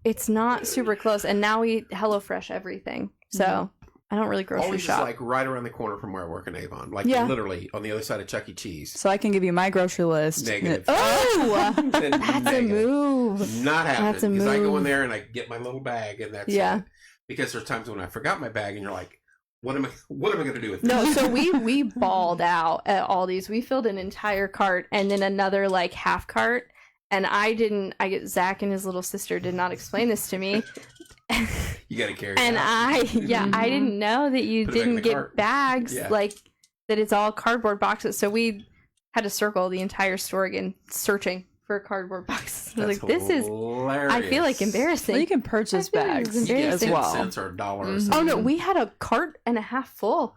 it's not super close. And now we eat HelloFresh everything, so I don't really grocery Aldi's shop. is like right around the corner from where I work in Avon. Like Yeah. literally on the other side of Chuck E. Cheese. So I can give you my grocery list. Negative. Oh, that's a Negative. move. Not happening. That's a Because I go in move. there and I get my little bag and that's Yeah. it. Because there's times when I forgot my bag and you're like, what am I going to do with this? No, so we balled out at Aldi's. We filled an entire cart and then another like half cart. And Zach and his little sister did not explain this to me. You got to carry it And out. I didn't know that you Put it back in didn't the get cart. bags, Yeah. like that it's all cardboard boxes. So we had to circle the entire store again, searching for cardboard boxes. I was That's like, this is, hilarious. I feel like embarrassing. Well, you can purchase I feel like bags it's You get embarrassing. as 10 well. cents or $1 or Mhm. something. Oh no, we had a cart and a half full.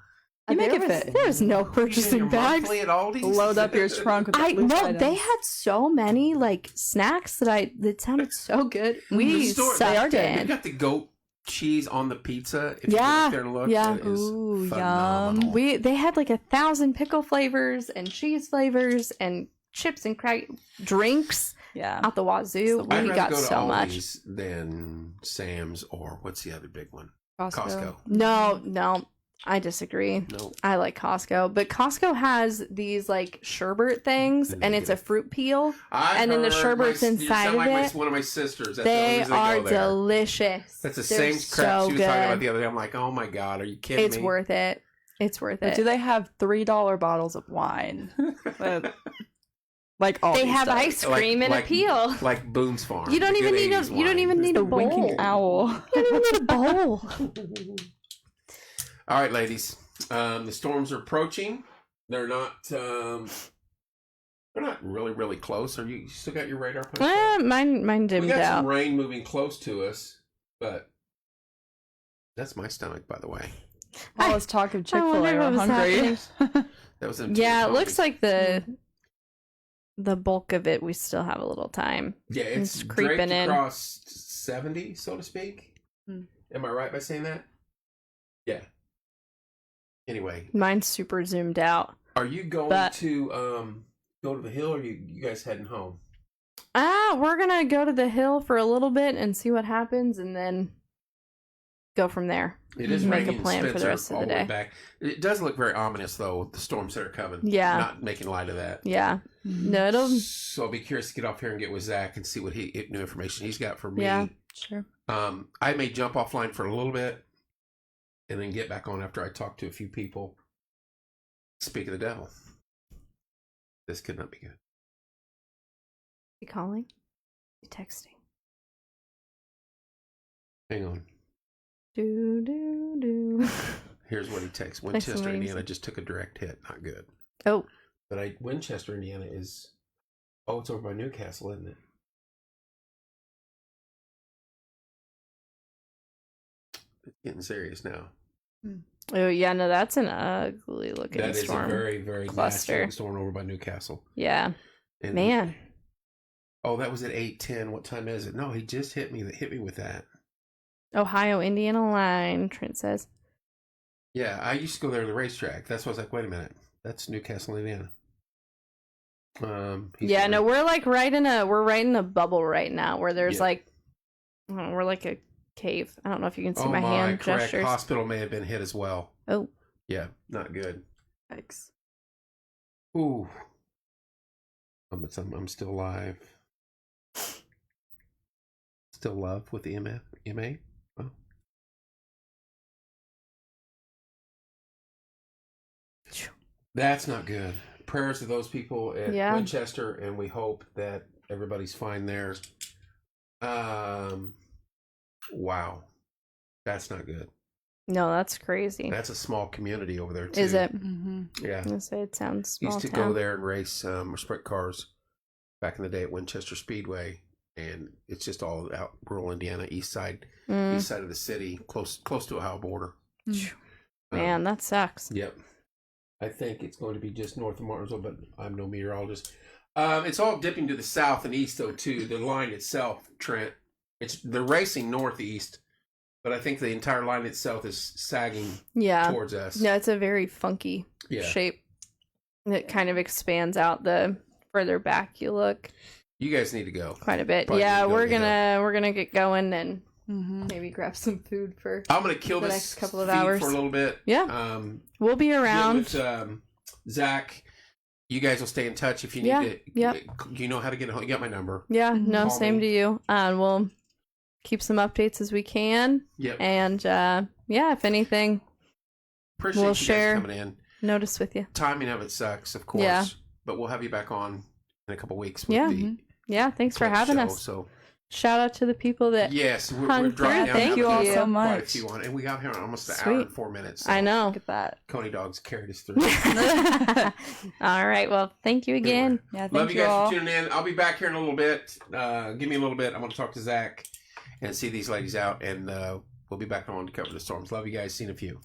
You make it fit. There's no You get purchasing your bags. monthly at Aldi's? Load up your trunk with loose No, items. they had so many like snacks that sounded so good. The We store- sucked they are good. They've in. got the goat cheese on the pizza. If you Yeah, go up there and look, yeah. it is Ooh, phenomenal. They had like 1,000 pickle flavors and cheese flavors and chips and drinks Yeah. out the wazoo. I'd We rather got go to so much. Aldi's than Sam's or what's the other big one? Costco. Costco. No, I disagree. No. I like Costco, but Costco has these like sherbet things, and it's a fruit peel. And then the sherbet's inside of it. One of my sisters. That's the They only reason I are go there. delicious. That's the They're same crap so she was talking about good. the other day. I'm like, oh my god, are you kidding It's me? worth it. It's worth But it. do they have $3 bottles of wine? Like all They these have stuff. ice cream and a peel. like Boone's Farm. You don't the even good need a. 80s You don't wine. even need a The bowl. winking owl. You don't even need a bowl. All right, ladies. The storms are approaching. They're not. They're not really close. Are you still got your radar punched out? Mine We dimmed got out. some rain moving close to us, but that's my stomach, by the way. All this talk of Chick-fil-A, wonder we're what was hungry. That was in Yeah, it Tennessee. looks like the bulk of it. We still have a little time. Yeah, it's It's creeping creeping in. across 70, so to speak. Hmm. Am I right by saying that? Yeah. Anyway, Mine's super zoomed out. are you going But- to go to the hill, or are you guys heading home? We're gonna go to the hill for a little bit and see what happens, and then go from there. It is Make a raining in plan for the Spencer rest of all the way day. back. It does look very ominous, though. The storms that are coming. Yeah. Not making light of that. Yeah. No, it'll. So I'll be curious to get off here and get with Zach and see what new information he's got for me. Yeah. Sure. I may jump offline for a little bit and then get back on after I talk to a few people. Speak of the devil. This could not be good. You calling? You texting? Hang on. Do. Here's what he texts. Play Winchester, some Indiana music. just took a direct hit. Not good. Oh, But Winchester, Indiana is... Oh, it's over by Newcastle, isn't it? It's getting serious now. oh yeah. No, that's an ugly looking That is storm. a very, very Cluster. nasty storm over by Newcastle. Yeah, And, man. Oh, that was at 8:10. What time is it? No, he just hit me with that. Ohio Indiana line. Trent says. Yeah, I used to go there to the racetrack. That's why I was like, wait a minute. That's Newcastle, Indiana. Yeah, no, we're like right in a bubble right now where there's Yeah. like, I don't know, we're like a cave. I don't know if you can see Oh my hand correct. gestures. Hospital may have been hit as well. Oh, Yeah, not good. Thanks. Ooh. I'm still alive. Still love with the EMA? Well. That's not good. Prayers to those people at Yeah. Winchester, and we hope that everybody's fine there. Wow. That's not good. no, that's crazy. That's a small community over there, too. Is it? Mm-hmm. Yeah. I'm gonna say it sounds small Used to town. go there and race sprint cars back in the day at Winchester Speedway, and it's just all out rural Indiana, east side of the city, close to Ohio border. Man, that sucks. Yep. I think it's going to be just north of Martinsville, but I'm no meteorologist. It's all dipping to the south and east, though, too. The line itself, Trent, they're racing northeast, but I think the entire line itself is sagging Yeah. towards us. No, it's a very funky Yeah. shape. It kind of expands out the further back you look You guys need to go. quite a bit. Probably Yeah, need to go we're to the we're gonna get going and Mm-hmm. maybe grab some food for. I'm going to kill The this next couple of feed hours. for a little bit. Yeah. We'll be around. Get with Zach. You guys will stay in touch if you need Yeah, to. yep. You know how to get a hold. You got my number. Yeah, no, Call same me. to you. And we'll keep some updates as we can. Yep. And yeah, if anything, Appreciate we'll you share. guys coming in. notice with you. Timing of it sucks, of course. Yeah. But we'll have you back on in a couple weeks. With Yeah. the Yeah, thanks for Club having show, us. So shout out to the people that Yes, we're hung dropping through. down. Thank you all so quite a much. few on, and we got here in almost an hour Sweet. and 4 minutes. So I know. Look at that. Coney Dogs carried us through. All right. Well, thank you again. Yeah, thank Love you you guys all. for tuning in. I'll be back here in a little bit. Give me a little bit. I'm going to talk to Zach and see these ladies out, and we'll be back on to cover the storms. Love you guys. See you in a few.